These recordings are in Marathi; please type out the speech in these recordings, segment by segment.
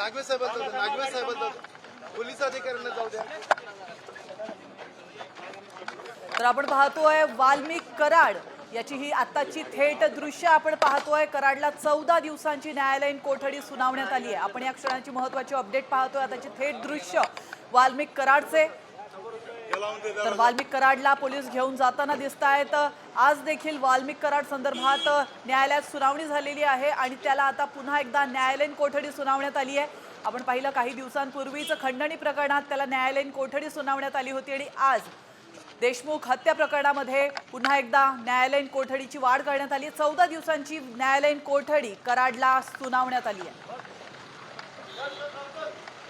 नागवे साहेबांचा पोलीस अधिकाऱ्यांना जाऊ द्या। तर आपण पाहतोय वाल्मिक कराड याची ही आताची थेट दृश्य आपण पाहतोय। कराडला 14 दिवसांची न्यायालयीन कोठडी सुनावण्यात आली आहे। आपण या क्षणाची महत्त्वाची अपडेट पाहतोय। आताची थेट दृश्य वाल्मिक कराडचे। तर वाल्मिक कराडला पोलीस घेऊन जाताना दिसतायत। आज देखील वाल्मिक कराड संदर्भात न्यायालयात सुनावणी झालेली आहे आणि त्याला आता पुन्हा एकदा न्यायालयीन कोठडी सुनावण्यात आली आहे। आपण पाहिलं काही दिवसांपूर्वीच खंडणी प्रकरणात त्याला न्यायालयीन कोठडी सुनावण्यात आली होती आणि आज देशमुख हत्या प्रकरणामध्ये पुन्हा एकदा न्यायालयीन कोठडीची वाढ करण्यात आली। 14 दिवसांची न्यायालयीन कोठडी कराडला सुनावण्यात आली आहे।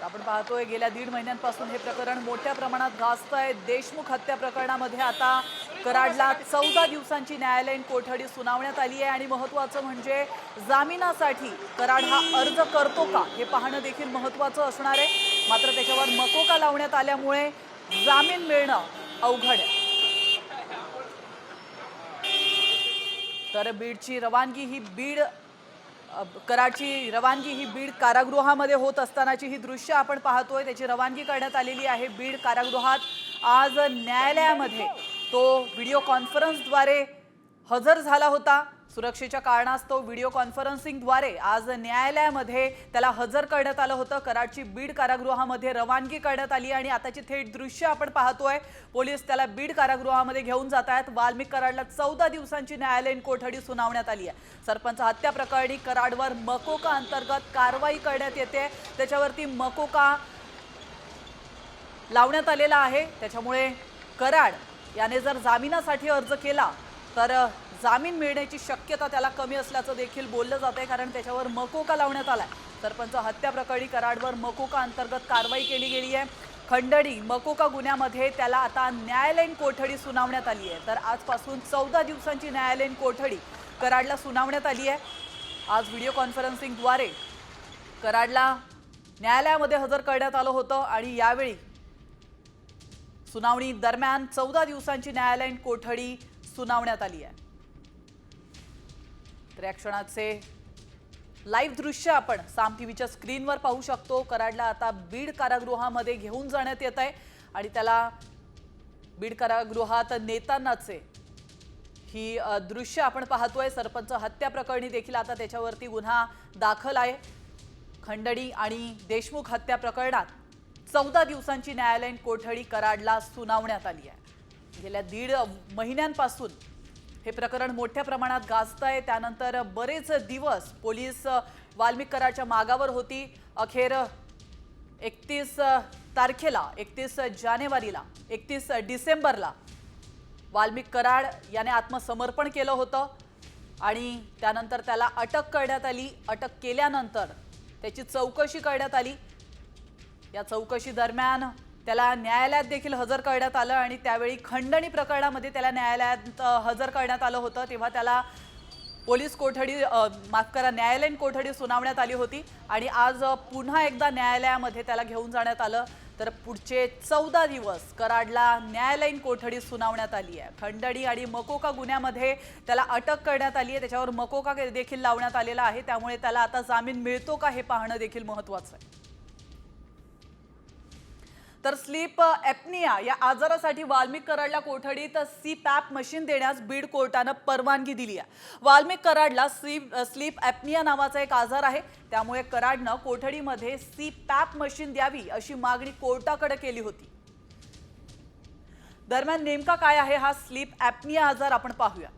आपण पाहतोय गेल्या 1.5 महिन्यांपासून हे प्रकरण मोठ्या प्रमाणात गाजतंय। देशमुख हत्या प्रकरणामध्ये आता कराडला 14 दिवसांची न्यायालयीन कोठडी सुनावण्यात आली आहे आणि महत्त्वाचं म्हणजे जामिनासाठी कराड हा अर्ज करतो का हे पाहणं देखील महत्त्वाचं असणार आहे। मात्र त्याच्यावर मकोका लावण्यात आल्यामुळे जामीन मिळणं अवघड आहे। तर बीडची रवानगी ही कराडची रवानगी ही बीड कारागृहामध्ये होत असतानाची ही दृश्य आपण पाहतोय। त्याची रवानगी करण्यात आलेली आहे बीड कारागृहात। आज न्यायालयामध्ये तो व्हिडिओ कॉन्फरन्सद्वारे हजर झाला होता। सुरक्षेच्या कारणास्तव व्हिडिओ कॉन्फरन्सिंगद्वारे आज न्यायालयामध्ये त्याला हजर करण्यात आलं होतं। कराडची बीड कारागृहामध्ये रवानगी करण्यात आली आणि आताची थेट दृश्य आपण पाहतोय। पोलीस त्याला बीड कारागृहामध्ये घेऊन जात आहेत। वाल्मिक कराडला 14 दिवसांची न्यायालयीन कोठडी सुनावण्यात आली आहे। सरपंच हत्या प्रकरणी कराडवर मकोका अंतर्गत कारवाई करण्यात येते। त्याच्यावरती मकोका लावण्यात आलेला आहे। त्याच्यामुळे कराड याने जर जामिनासाठी अर्ज केला तर जामीन मिळण्याची शक्यता त्याला कमी असल्याचं देखील बोललं जाते, कारण त्याच्यावर मकोका लावण्यात आलाय। सरपंच हत्या प्रकरणी कराडवर मकोका अंतर्गत कारवाई केली गेली आहे। खंडणी मकोका गुन्ह्यामध्ये त्याला आता न्यायालयीन कोठडी सुनावण्यात आली आहे। तर आजपासून 14 दिवसांची न्यायालयीन कोठडी कराडला सुनावण्यात आली आहे। आज व्हिडिओ कॉन्फरन्सिंगद्वारे कराडला न्यायालयामध्ये हजर करण्यात आलं होतं आणि यावेळी सुनावणी दरम्यान 14 दिवसांची न्यायालयीन कोठडी सुनावण्यात आली आहे। तर या क्षणाचे लाईव्ह दृश्य आपण साम टीव्हीच्या स्क्रीनवर पाहू शकतो। कराडला आता बीड कारागृहामध्ये घेऊन जाण्यात येत आहे आणि त्याला बीड कारागृहात नेतानाचे ही दृश्य आपण पाहतोय। सरपंच हत्या प्रकरणी देखील आता त्याच्यावरती गुन्हा दाखल आहे। खंडणी आणि देशमुख हत्या प्रकरणात 14 दिवसांची न्यायालयीन कोठडी कराडला सुनावण्यात आली आहे। गेल्या 1.5 महिन्यांपासून हे प्रकरण मोठ्या प्रमाणात गाजतंय। त्यानंतर बरेच दिवस पोलीस वाल्मिक कराडच्या मागावर होती। अखेर 31 तारखेला 31 जानेवारीला 31 डिसेंबरला वाल्मिक कराड याने आत्मसमर्पण केलं होतं आणि त्यानंतर त्याला अटक करण्यात आली। अटक केल्यानंतर त्याची चौकशी करण्यात आली। या चौकशी दरम्यान त्याला न्यायालयात देखील हजर करण्यात आलं आणि त्यावेळी खंडणी प्रकरणामध्ये त्याला न्यायालयात हजर करण्यात आलं होतं। तेव्हा त्याला पोलीस कोठडी न्यायालयीन कोठडी सुनावण्यात आली होती आणि आज पुन्हा एकदा न्यायालयामध्ये त्याला घेऊन जाण्यात आलं। तर पुढचे 14 दिवस कराडला न्यायालयीन कोठडी सुनावण्यात आली आहे। खंडणी आणि मकोका गुन्ह्यामध्ये त्याला अटक करण्यात आली आहे। त्याच्यावर मकोका देखील लावण्यात आलेला आहे। त्यामुळे त्याला आता जामीन मिळतो का हे पाहणं देखील महत्त्वाचं आहे। तर स्लीप ॲपनिया या आजारासाठी वाल्मिक कराडला कोठडीत CPAP मशीन देण्यास बीड कोर्टानं परवानगी दिली आहे। वाल्मिक कराडला स्लीप ॲपनिया नावाचा एक आजार आहे। त्यामुळे कराडनं कोठडीमध्ये CPAP मशीन द्यावी अशी मागणी कोर्टाकडे केली होती। दरम्यान नेमका काय आहे हा स्लीप ॲपनिया आजार आपण पाहूया।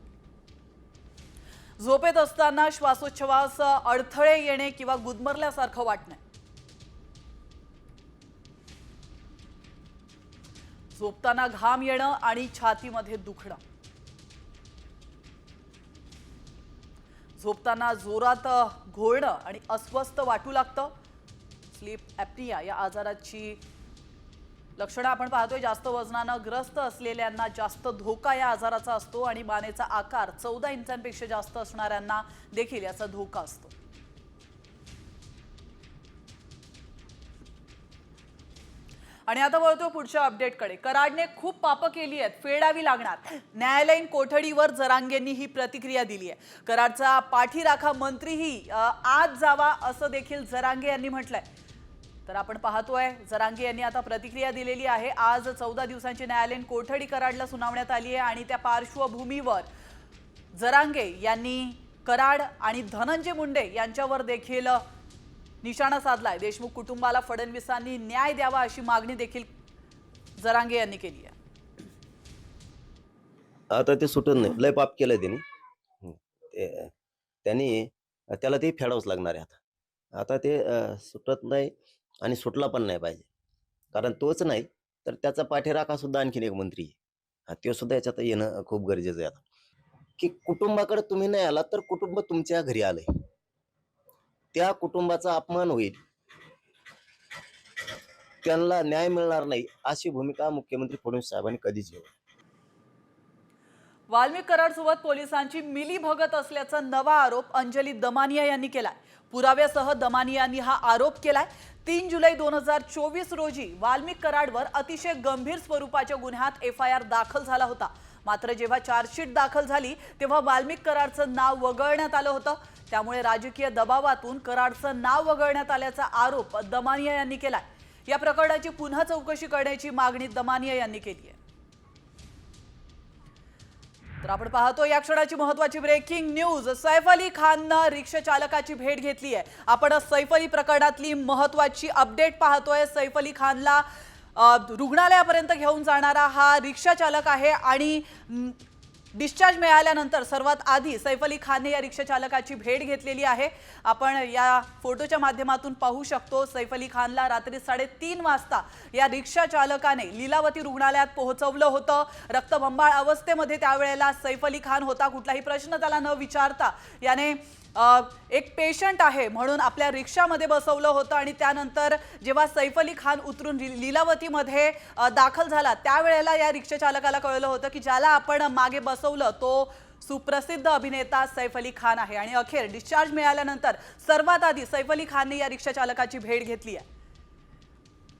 झोपेत असताना श्वासोच्छवास अडथळे येणे किंवा गुदमरल्यासारखं वाटणे, झोपताना घाम येणं आणि छातीमध्ये दुखणं, झोपताना जोरात घोळणं आणि अस्वस्थ वाटू लागतं। स्लीप ॲपनिया या आजाराची लक्षणं आपण पाहतोय। जास्त वजनानं ग्रस्त असलेल्यांना जास्त धोका या आजाराचा असतो आणि मानेचा आकार 14 इंचांपेक्षा जास्त असणाऱ्यांना देखील याचा धोका असतो। आणि आता वळतो पुढच्या अपडेटकडे। कराडने खूप पापं केली आहेत, फेडावी लागणार। न्यायालयीन कोठडीवर जरांगेंनी ही प्रतिक्रिया दिली आहे। कराडचा पाठीराखा मंत्रीही आत जावा असं देखील जरांगे यांनी म्हटलंय। तर आपण पाहतोय जरांगे यांनी आता प्रतिक्रिया दिलेली आहे। आज 14 दिवसांची न्यायालयीन कोठडी कराडला सुनावण्यात आली आहे आणि त्या पार्श्वभूमीवर जरांगे यांनी कराड आणि धनंजय मुंडे यांच्यावर देखील निशाणा साधलाय। देशमुख कुटुंबाला फडणवीसांनी न्याय द्यावा अशी मागणी देखील जरांगे यांनी केली आहे। आता ते सुटत नाही, लय पाप केलं त्यांनी त्याला ते फेडावंच लागणार आहे। आता ते सुटत नाही आणि सुटला पण नाही पाहिजे, कारण तोच नाही तर त्याचा पाठीराखा सुद्धा आणखीन एक मंत्री आहे, तो सुद्धा याच्यात येणं खूप गरजेचं आहे। आता की कुटुंबाकडे तुम्ही नाही आला तर कुटुंब तुमच्या घरी आलंय, त्या कुटुंबाचा अपमान होईल, त्यांना न्याय मिळणार नाही अशी भूमिका मुख्यमंत्री फडणवीस साहेबांनी कधीच घ्यावी। वाल्मिक कराडसोबत पोलिसांची मिलीभगत असल्याचा नवा आरोप अंजली दमानिया यांनी केलाय। पुराव्यासह दमानिया यांनी हा आरोप केलाय। 3 जुलै 2024 रोजी वाल्मिक कराडवर अतिशय गंभीर स्वरूपाच्या गुन्ह्यात FIR दाखल झाला होता। मात्र जेव्हा चार्जशीट दाखल झाली तेव्हा वाल्मिक कराडचं नाव वगळण्यात आलं होतं। त्यामुळे राजकीय दबावातून कराडचं नाव वगळण्यात आल्याचा आरोप दमानिया यांनी केलाय। या प्रकरणाची पुन्हा चौकशी करण्याची मागणी दमानिया यांनी केली आहे। तर आपण पाहतो या क्षणाची महत्त्वाची ब्रेकिंग न्यूज। सैफ अली खाननं रिक्षा चालकाची भेट घेतली आहे। आपण सैफ अली प्रकरणातली महत्त्वाची अपडेट पाहतोय। सैफ अली खानला रुग्णालयापर्यंत घेऊन जाणारा हा रिक्षा चालक आहे आणि डिस्चार्ज मिळाल्यानंतर सर्वात आधी सैफ अली खानने या रिक्षा चालकाची भेट घेतलेली आहे। आपण या फोटोच्या माध्यमातून पाहू शकतो सैफ अली खानला रात्री 3:30 वाजता या रिक्षा चालकाने लीलावती रुग्णालयात पोहोचवलं होतं। रक्तबंबाळ अवस्थेमध्ये त्यावेळेला सैफ अली खान होता। कुठलाही प्रश्न त्याला न विचारता याने एक पेशंट आहे म्हणून आपल्या रिक्षामध्ये बसवलं होतं आणि त्यानंतर जेव्हा सैफ अली खान उतरून लीलावतीमध्ये दाखल झाला त्यावेळेला या रिक्षा चालकाला कळलं होतं की ज्याला आपण मागे बसवलं तो सुप्रसिद्ध अभिनेता सैफ अली खान आहे। आणि अखेर डिस्चार्ज मिळाल्यानंतर सर्वात आधी सैफ अली खानने या रिक्षा चालकाची भेट घेतली आहे।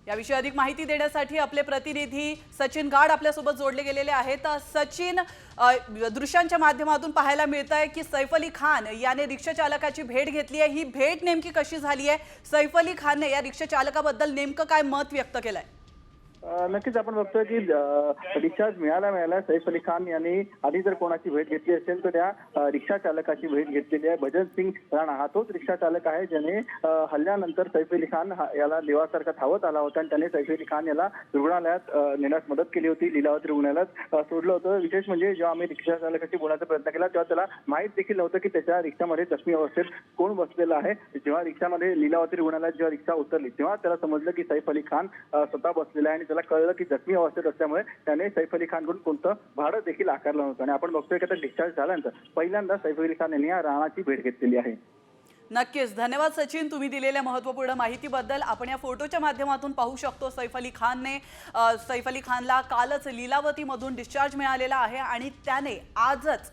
याविषयी अधिक माहिती देण्यासाठी आपले प्रतिनिधी सचिन गाड आपल्यासोबत जोडले गेलेले आहेत। सचिन, दृश्यांच्या माध्यमातून पाहायला मिळतंय की सैफ अली खान याने रिक्षा चालकाची भेट घेतली आहे। ही भेट नेमकी कशी झाली आहे? सैफ अली खानने या रिक्षा चालकाबद्दल नेमकं काय मत व्यक्त केलंय? नक्कीच आपण बघतोय की डिस्चार्ज मिळाला सैफ अली खान यांनी आधी जर कोणाची भेट घेतली असेल तर त्या रिक्षा चालकाची भेट घेतलेली आहे। भजन सिंग राणा हा तोच रिक्षा चालक आहे ज्याने हल्ल्यानंतर सैफ अली खान याला देवासारखा धावत आला होता आणि त्याने सैफ अली खान याला रुग्णालयात नेण्यास मदत केली होती, लीलावती रुग्णालयात सोडलं होतं। विशेष म्हणजे जेव्हा आम्ही रिक्षा चालकाशी बोलण्याचा प्रयत्न केला तेव्हा त्याला माहीत देखील नव्हतं की त्याच्या रिक्षामध्ये जखमी अवस्थेत कोण बसलेला आहे। जेव्हा रिक्षामध्ये लीलावती रुग्णालयात जेव्हा रिक्षा उतरली तेव्हा त्याला समजलं की सैफ अली खान स्वतः बसलेला आहे आणि त्याला कळलं की जखमी अवस्थेत असल्यामुळे त्याने सैफ अली खानकडून कोणतं भाडं देखील आकारलं नव्हतं। आणि आपण बघतोय की आता डिस्चार्ज झाल्यानंतर पहिल्यांदा सैफ अली खान यांनी या राणाची भेट घेतलेली आहे। नक्कीच धन्यवाद सचिन, तुम्ही दिलेल्या महत्त्वपूर्ण माहितीबद्दल। आपण या फोटोच्या माध्यमातून पाहू शकतो सैफ अली खानला कालच लीलावतीमधून डिस्चार्ज मिळालेला आहे आणि त्याने आजच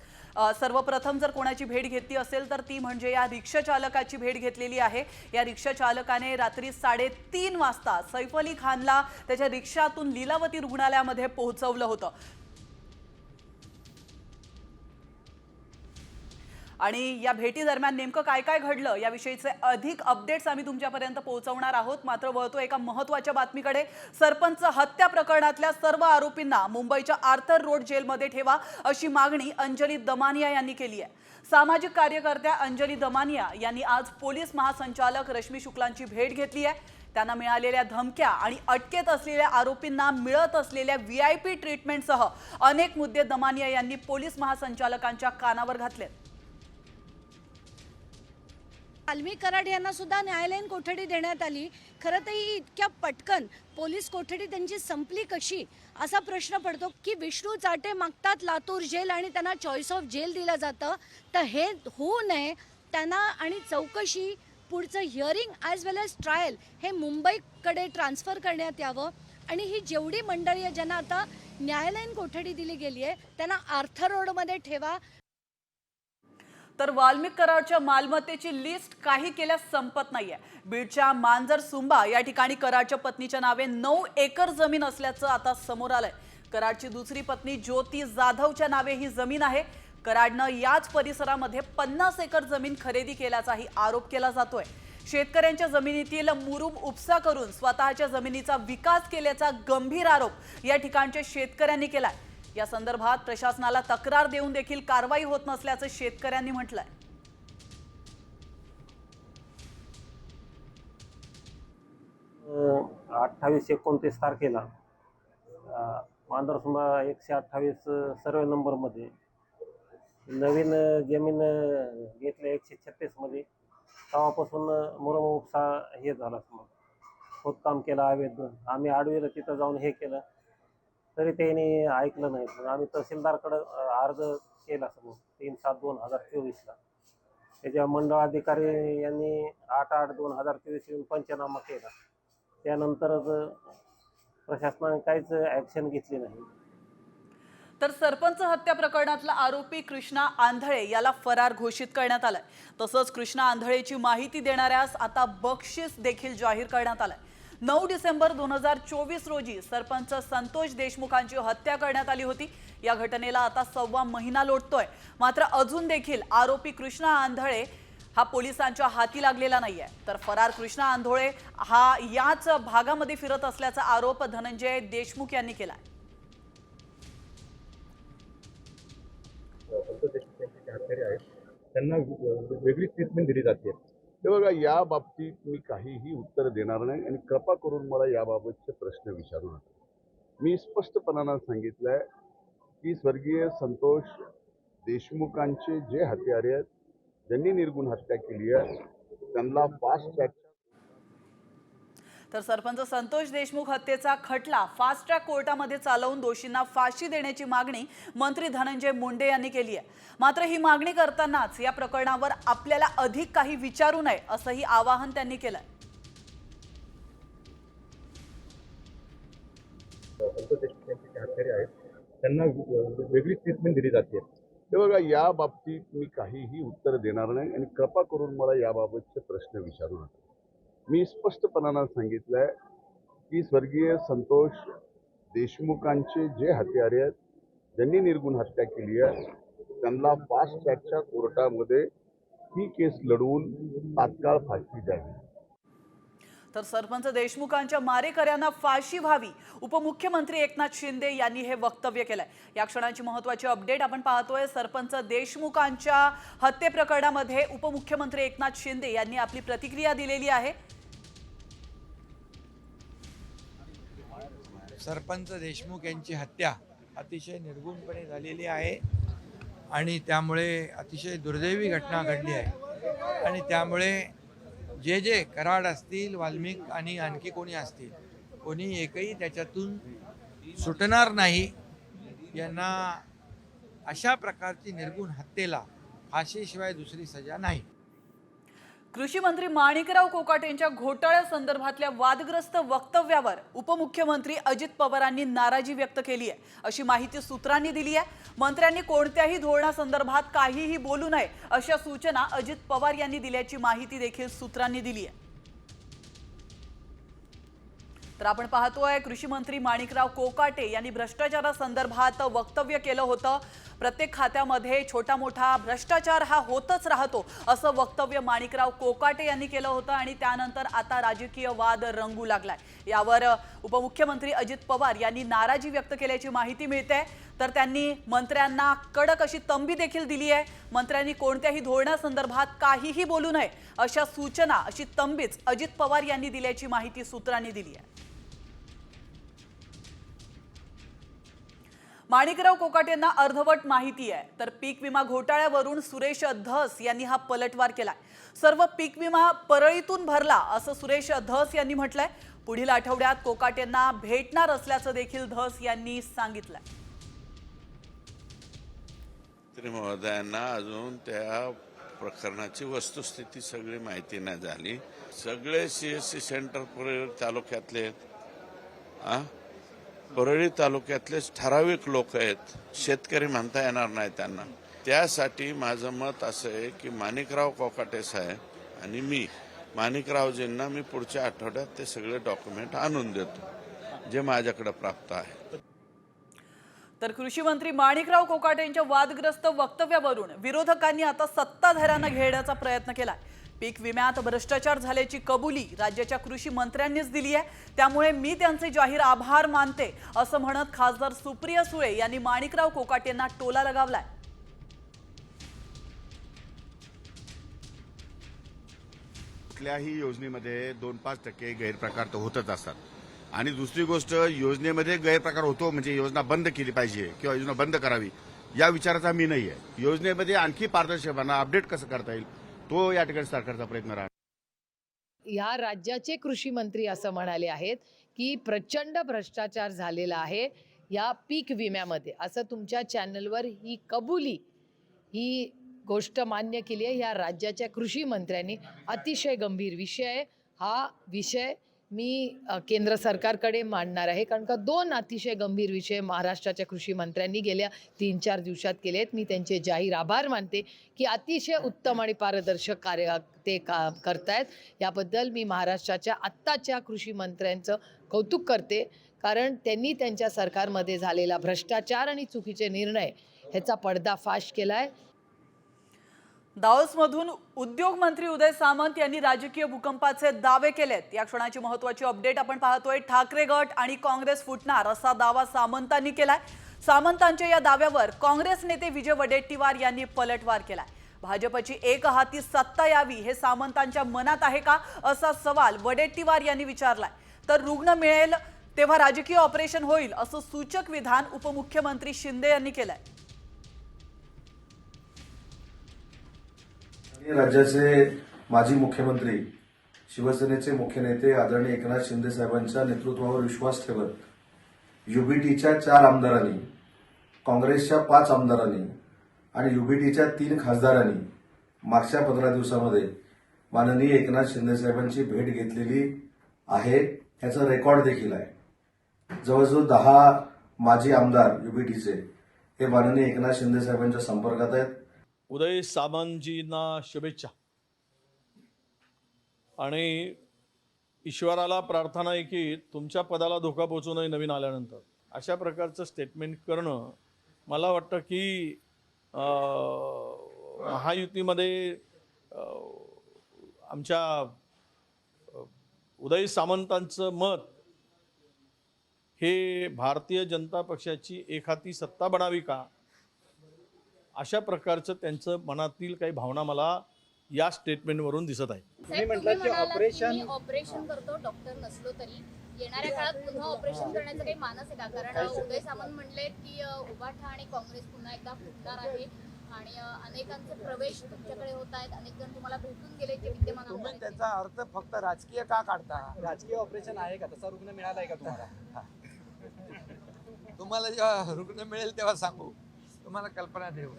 सर्वप्रथम जर कोणाची भेट घेतली असेल तर ती म्हणजे या रिक्षा चालकाची भेट घेतलेली आहे। या रिक्षा चालकाने रात्री 3:30 वाजता सैफ अली खानला त्याच्या रिक्षातून लीलावती रुग्णालयामध्ये पोहोचवलं होतं आणि या भेटी दरम्यान नेमकं काय काय घडलं याविषयीचे अधिक अपडेट्स आम्ही तुमच्यापर्यंत पोहोचवणार आहोत। मात्र वळतो एका महत्त्वाच्या बातमीकडे। सरपंच हत्या प्रकरणातल्या सर्व आरोपींना मुंबईच्या आर्थर रोड जेलमध्ये ठेवा अशी मागणी अंजली दमानिया यांनी केली आहे। सामाजिक कार्यकर्त्या अंजली दमानिया यांनी आज पोलीस महासंचालक रश्मी शुक्लांची भेट घेतली आहे। त्यांना मिळालेल्या धमक्या आणि अटकेत असलेल्या आरोपींना मिळत असलेल्या VIP ट्रीटमेंटसह अनेक मुद्दे दमानिया यांनी पोलीस महासंचालकांच्या कानावर घातले। वाल्मिक कराड यांना सुद्धा न्यायालयीन कोठडी देण्यात आली। खरं तर ही इतक्या पटकन पोलीस कोठडी त्यांची संपली कशी असा प्रश्न पडतो की विष्णू चाटे मागतात लातूर जेल आणि त्यांना चॉईस ऑफ जेल दिलं जातं। तर हे होऊ नये त्यांना आणि चौकशी पुढचं हिअरिंग ॲज वेल एज ट्रायल हे मुंबईकडे ट्रान्सफर करण्यात यावं आणि ही जेवढी मंडळी आहे ज्यांना आता न्यायालयीन कोठडी दिली गेली आहे त्यांना आर्थर रोडमध्ये ठेवा। तर वाल्मिक कराडच्या मालमत्तेची लिस्ट काही केल्यास संपत नाहीये। बीडच्या मांजरसुंबा या ठिकाणी कराडच्या पत्नीच्या नावे 9 एकर जमीन असल्याचं आता समोर आलंय। कराडची दुसरी पत्नी ज्योती जाधवच्या नावे ही जमीन आहे। कराडनं याच परिसरामध्ये 50 एकर जमीन खरेदी केल्याचाही आरोप केला जातोय। शेतकऱ्यांच्या जमिनीतील मुरूम उपसा करून स्वतःच्या जमिनीचा विकास केल्याचा गंभीर आरोप या ठिकाणच्या शेतकऱ्यांनी केलाय। या संदर्भात प्रशासनाला तक्रार देऊन देखील कारवाई होत नसल्याचं शेतकऱ्यांनी म्हटलंय। 28-29 तारखेला मांजरसुंबा 128 सर्वे नंबरमध्ये नवीन जमीन घेतल्या 136 मध्ये, तेव्हापासून मुरुम उपसा हे झाला, मग खोदकाम केलं अवैध। आम्ही आडवीला तिथं जाऊन हे केलं तरी त्यांनी ऐकलं नाही। मग आम्ही तहसीलदारकडे अर्ज केला समोर 3/7/2024ला। त्याच्या मंडळ अधिकारी यांनी 8/8/2024 येऊन पंचनामा केला। त्यानंतरच प्रशासनाने काहीच ॲक्शन घेतली नाही। तर सरपंच हत्या प्रकरणातला आरोपी कृष्णा आंधळे याला फरार घोषित करण्यात आलाय। तसंच कृष्णा आंधळेची माहिती देणाऱ्यास आता बक्षीस देखील जाहीर करण्यात आलंय। 9 डिसेंबर 2024 रोजी सरपंच संतोष देशमुखांची हत्या करण्यात आली होती। या घटनेला आता 1.25 महिना लोटतोय, मात्र अजून देखील आरोपी कृष्णा आंधळे हा पोलिसांच्या हाती लागलेला नाहीये। तर फरार कृष्णा आंधळे हा याच भागामध्ये फिरत असल्याचा आरोप धनंजय देशमुख यांनी केलाय। त्यांना वेगळी ट्रीटमेंट दिली जाते। हे बघा, या बाबतीत मी काहीही उत्तर देणार नाही आणि कृपा करून मला याबाबतचे प्रश्न विचारू नका। मी स्पष्टपणानं सांगितलंय की स्वर्गीय संतोष देशमुखांचे जे हत्यारे आहेत, ज्यांनी निर्गुण हत्या केली आहे, त्यांना फास्ट ट्रॅक तर सरपंच संतोष देशमुख हत्येचा खटला फास्ट ट्रॅक कोर्टामध्ये चालवून दोषींना फाशी देण्याची मागणी मंत्री धनंजय मुंडे यांनी केली आहे। मात्र ही मागणी करतानाच या प्रकरणावर आपल्याला अधिक काही विचारू नये असंही आवाहन त्यांनी केलंय। त्यांना वेगळी ट्रीटमेंट दिली जाते। हे बघा, या बाबतीत मी काहीही उत्तर देणार नाही आणि कृपा करून मला याबाबतचे प्रश्न विचारू नका। मी स्पष्टपणानं सांगितलंय की स्वर्गीय संतोष देशमुखांचे जे हत्यारे आहेत, ज्यांनी निर्गुण हत्या केली आहे, त्यांना फास्ट ट्रॅकच्या कोर्टामध्ये ही केस लढवून तात्काळ फाशी द्यावी। तर सरपंच देशमुखांच्या मारेकऱ्यांना फाशी व्हावी, उपमुख्यमंत्री एकनाथ शिंदे यांनी हे वक्तव्य केलंय। या क्षणाची महत्त्वाची अपडेट आपण पाहतोय। सरपंच देशमुखांच्या हत्ये प्रकरणामध्ये उपमुख्यमंत्री एकनाथ शिंदे यांनी आपली प्रतिक्रिया दिलेली आहे। सरपंच देशमुख यांची हत्या अतिशय निर्गुणपणे झालेली आहे आणि त्यामुळे अतिशय दुर्दैवी घटना घडली आहे आणि त्यामुळे जे कराड असतील, वाल्मिक आणि आणखी कोणी असतील, कोणी एकही त्याच्यातून सुटणार नाही। यांना अशा प्रकारची निर्गुण हत्येला फाशीशिवाय दुसरी सजा नाही। कृषी मंत्री माणिकराव कोकाटेंच्या घोटाळ्यासंदर्भातल्या वादग्रस्त वक्तव्यावर उपमुख्यमंत्री अजित पवारांनी नाराजी व्यक्त केली आहे, अशी माहिती सूत्रांनी दिली आहे। मंत्र्यांनी कोणत्याही धोरणासंदर्भात काहीही बोलू नये अशा सूचना अजित पवार यांनी दिल्याची माहिती देखील सूत्रांनी दिली आहे। तर आपण पाहतोय कृषी मंत्री माणिकराव कोकाटे यांनी भ्रष्टाचारासंदर्भात वक्तव्य केलं होतं। प्रत्येक खात्यामध्ये छोटा मोठा भ्रष्टाचार हा होतच राहतो असं वक्तव्य माणिकराव कोकाटे यांनी केलं होतं आणि त्यानंतर आता राजकीय वाद रंगू लागलाय। यावर उपमुख्यमंत्री अजित पवार यांनी नाराजी व्यक्त केल्याची माहिती मिळते। तर त्यांनी मंत्र्यांना कडक अशी तंबी देखील दिली आहे। मंत्र्यांनी कोणत्याही धोरणासंदर्भात काहीही बोलू नये अशा सूचना, अशी तंबीच अजित पवार यांनी दिल्याची माहिती सूत्रांनी दिली आहे। माणिकराव कोकाटेंना अर्धवट माहिती आहे। तर पीक विमा घोटाळ्यावरून सुरेश धस यांनी हा पलटवार केलाय। सर्व पीक विमा परळीतून भरला असं सुरेश धस यांनी म्हटलंय। पुढील आठवड्यात कोकाटेंना भेटणार असल्याचं देखील धस यांनी सांगितलंय। मंत्री महोदयांना अजून त्या प्रकरणाची वस्तुस्थिती सगळी माहिती नाही झाली। सगळे सीएससी सेंटर परळी तालुक्यातले परळी तालुक्यातले ठराविक लोक आहेत, शेतकरी म्हणता येणार नाही त्यांना। त्यासाठी माझं मत असं आहे की माणिकराव कोकाटे साहेब आणि मी माणिकरावजींना मी पुढच्या आठवड्यात ते सगळे डॉक्युमेंट आणून देतो जे माझ्याकडे प्राप्त आहे। तर कृषी मंत्री माणिकराव कोकाटेंच्या वादग्रस्त वक्तव्यावरून विरोधकांनी आता सत्ताधाऱ्यांना घेण्याचा प्रयत्न केलाय। पीक विम्यात भ्रष्टाचार झाल्याची कबुली राज्याच्या कृषी मंत्र्यांनीच दिली आहे, त्यामुळे मी त्यांचे जाहीर आभार मानते असं म्हणत खासदार सुप्रिया सुळे यांनी माणिकराव कोकाटे यांना टोला लगावलाय. कुठल्याही योजनेमध्ये 2-5% गैरप्रकार तर होतच असतात. आणि दुसरी गोष्ट, योजनेमध्ये गैरप्रकार होतो म्हणजे योजना बंद केली पाहिजे किंवा योजना बंद करावी या विचाराचा मी नाही आहे. योजनेमध्ये आणखी पारदर्शकपणा अपडेट कसं करता येईल तो या ठिकाणी सरकारचा प्रयत्न राहणार. या राज्याचे कृषी मंत्री असं म्हणाले आहेत की प्रचंड भ्रष्टाचार झालेला आहे या पीक विम्यामध्ये. असं तुमच्या चॅनलवर ही कबुली, ही गोष्ट मान्य केली आहे या राज्याच्या कृषी मंत्र्यांनी. अतिशय गंभीर विषय आहे हा. विषय मी केंद्र सरकारकडे मांडणार आहे, कारण का 2 अतिशय गंभीर विषय महाराष्ट्राच्या कृषी मंत्र्यांनी गेल्या 3-4 दिवसात केले आहेत. मी त्यांचे जाहीर आभार मानते की अतिशय उत्तम आणि पारदर्शक कार्य ते करतायत. याबद्दल मी महाराष्ट्राच्या आत्ताच्या कृषी मंत्र्यांचं कौतुक करते, कारण त्यांनी त्यांच्या सरकारमध्ये झालेला भ्रष्टाचार आणि चुकीचे निर्णय ह्याचा पर्दाफाश केला आहे. दावोसमधून उद्योग मंत्री उदय सामंत यांनी राजकीय भूकंपाचे दावे केलेत. या क्षणाची महत्त्वाची अपडेट आपण पाहतोय. ठाकरे गट आणि काँग्रेस फुटणार असा दावा सामंतांनी केलाय. सामंतांच्या या दाव्यावर काँग्रेस नेते विजय वडेट्टीवार यांनी पलटवार केलाय. भाजपची एक हाती सत्ता यावी हे सामंतांच्या मनात आहे का असा सवाल वडेट्टीवार यांनी विचारलाय. तर रुग्ण मिळेल तेव्हा राजकीय ऑपरेशन होईल असं सूचक विधान उपमुख्यमंत्री शिंदे यांनी केलंय. राज्याचे माजी मुख्यमंत्री, शिवसेनेचे मुख्य नेते आदरणीय एकनाथ शिंदे साहेबांच्या नेतृत्वावर विश्वास ठेवत युबीटीच्या 4 आमदारांनी, काँग्रेसच्या 5 आमदारांनी आणि युबीटीच्या 3 खासदारांनी मागच्या 15 दिवसामध्ये माननीय एकनाथ शिंदे साहेबांची भेट घेतलेली आहे. ह्याचा रेकॉर्ड देखील आहे. जवळजवळ 10 माजी आमदार युबीटीचे हे माननीय एकनाथ शिंदे साहेबांच्या संपर्कात आहेत. उदय सामंतजींना शुभेच्छा आणि ईश्वराला प्रार्थना आहे की तुमच्या पदाला धोका पोहोचू नये नवीन आल्यानंतर. अशा प्रकारचं स्टेटमेंट करणं मला वाटतं की महायुतीमध्ये आमच्या उदय सामंतांचं मत हे भारतीय जनता पक्षाची एकहाती सत्ता बनावी का, अशा प्रकारचं त्यांचं मनातील काही भावना मला या स्टेटमेंटवरून दिसत आहे. तुम्ही म्हटलं की ऑपरेशन करतो डॉक्टर नसलो तरी येणाऱ्या काळात पुन्हा ऑपरेशन करण्याचं काही मानस आहे का? कारण उदय सामंत म्हणले की उभाठा आणि काँग्रेस पुन्हा एकदा फुटणार आहे आणि अनेकांचे प्रवेश तुमच्याकडे होत आहेत. अनेक जण तुम्हाला भेटून गेले जे विद्यमान आमदार आहेत. त्याचा अर्थ फक्त राजकीय का काढता? राजकीय ऑपरेशन आहे का? तसा रुग्ण मिळाला आहे का तुम्हाला? तुम्हाला जेव्हा रुग्ण मिळेल तेव्हा सांगू, तुम्हाला कल्पना देऊ.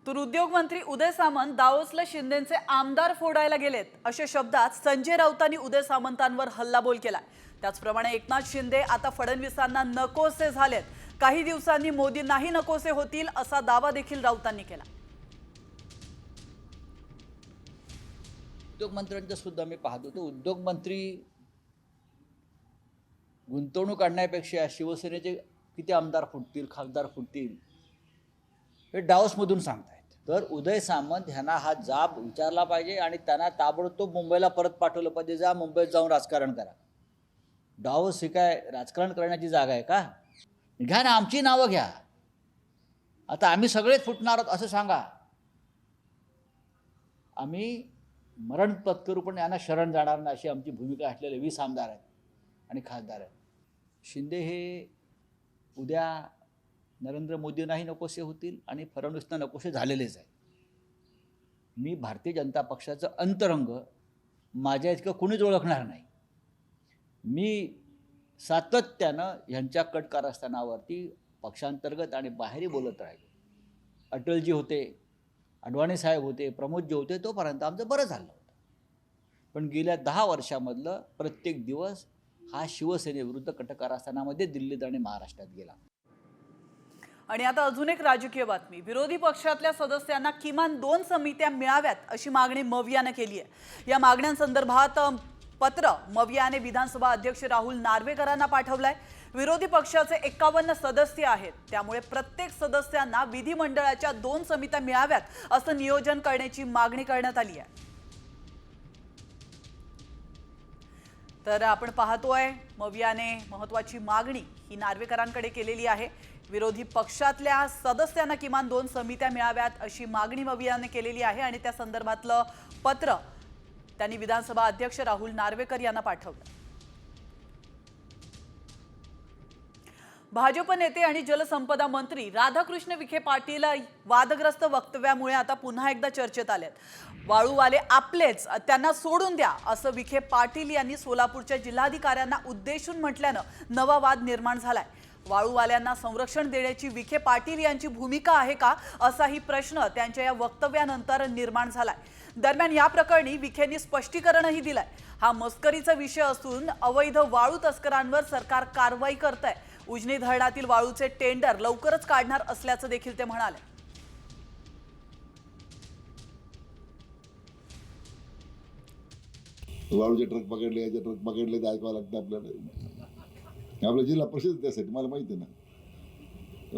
तर उद्योग मंत्री उदय सामंत दावोसला शिंदेचे आमदार फोडायला गेलेत अशा शब्दात संजय राऊतांनी उदय सामंतांवर हल्लाबोल केला. त्याचप्रमाणे एकनाथ शिंदे आता फडणवीसांना नकोसे झालेत. काही दिवसांनी मोदींनाही नकोसे होतील असा दावा देखील राऊतांनी केला. उद्योगमंत्र्यांचं सुद्धा मी पाहतो तो उद्योगमंत्री गुंतवणूक आणण्यापेक्षा शिवसेनेचे किती आमदार फुटतील, खासदार फुटतील हे डावसमधून सांगतायत. तर उदय सामंत ह्यांना हा जाब विचारला पाहिजे आणि त्यांना ताबडतोब मुंबईला परत पाठवलं पाहिजे. जा मुंबईत जाऊन राजकारण करा. डावस ही काय राजकारण करण्याची जागा आहे का? घ्या ना, आमची नावं घ्या. आता आम्ही सगळेच फुटणार आहोत असं सांगा. आम्ही मरण पत्करू पण यांना शरण जाणार नाही अशी आमची भूमिका असलेले 20 आमदार आहेत आणि खासदार आहेत. शिंदे हे उद्या नरेंद्र मोदींनाही नकोसे होतील आणि फडणवीसना नकोसे झालेलेच आहे. मी भारतीय जनता पक्षाचं अंतरंग माझ्या इतकं कुणीच ओळखणार नाही. मी सातत्यानं ह्यांच्या कट कारस्थानावरती पक्षांतर्गत आणि बाहेरही बोलत राहिलो. अटलजी होते, अडवाणी साहेब होते, प्रमोदजी होते, तोपर्यंत आमचं बरं झालं होतं. पण गेल्या 10 वर्षामधलं प्रत्येक दिवस हा शिवसेनेविरुद्ध कट कारस्थानामध्ये दिल्लीत आणि महाराष्ट्रात गेला. आणि आता अजून एक राजकीय बातमी. विरोधी पक्षातल्या सदस्यांना किमान 2 समित्या मिळाव्यात अशी मागणी मवियानं केली आहे. या मागण्यांसंदर्भात पत्र मवियाने विधानसभा अध्यक्ष राहुल नार्वेकरांना पाठवलंय. विरोधी पक्षाचे 51 सदस्य आहेत, त्यामुळे प्रत्येक सदस्यांना विधिमंडळाच्या 2 समित्या मिळाव्यात असं नियोजन करण्याची मागणी करण्यात आली आहे. तर आपण पाहतोय मवियाने महत्त्वाची मागणी ही नार्वेकरांकडे केलेली आहे. विरोधी पक्षातल्या सदस्यांना किमान 2 समित्या मिळाव्यात अशी मागणी मवियाने केलेली आहे आणि त्या संदर्भातलं पत्र त्यांनी विधानसभा अध्यक्ष राहुल नार्वेकर यांना पाठवलं. भाजप नेते आणि जलसंपदा मंत्री राधाकृष्ण विखे पाटील वादग्रस्त वक्तव्यामुळे आता पुन्हा एकदा चर्चेत आलेत. वाळूवाले आपलेच, त्यांना सोडून द्या असं विखे पाटील यांनी सोलापूरच्या जिल्हाधिकाऱ्यांना उद्देशून म्हटल्यानं नवा वाद निर्माण झालाय. वाळूवाल्यांना संरक्षण देण्याची विखे पाटील यांची भूमिका आहे का असाही प्रश्न त्यांच्या या वक्तव्यानंतर निर्माण झालाय. दरम्यान या प्रकरणी विखेंनी स्पष्टीकरणही दिलंय. हा मस्करीचा विषय असून अवैध वाळू तस्करांवर सरकार कारवाई करतंय. उजनी धरणातील वाळूचे टेंडर लवकरच काढणार असल्याचं देखील ते म्हणाले. वाळूचे ट्रक पकडले, याचे ट्रक पकडले, ते ऐकावं लागतं आपल्याला. आपला जिल्हा प्रसिद्ध त्यासाठी मला माहिती आहे ना.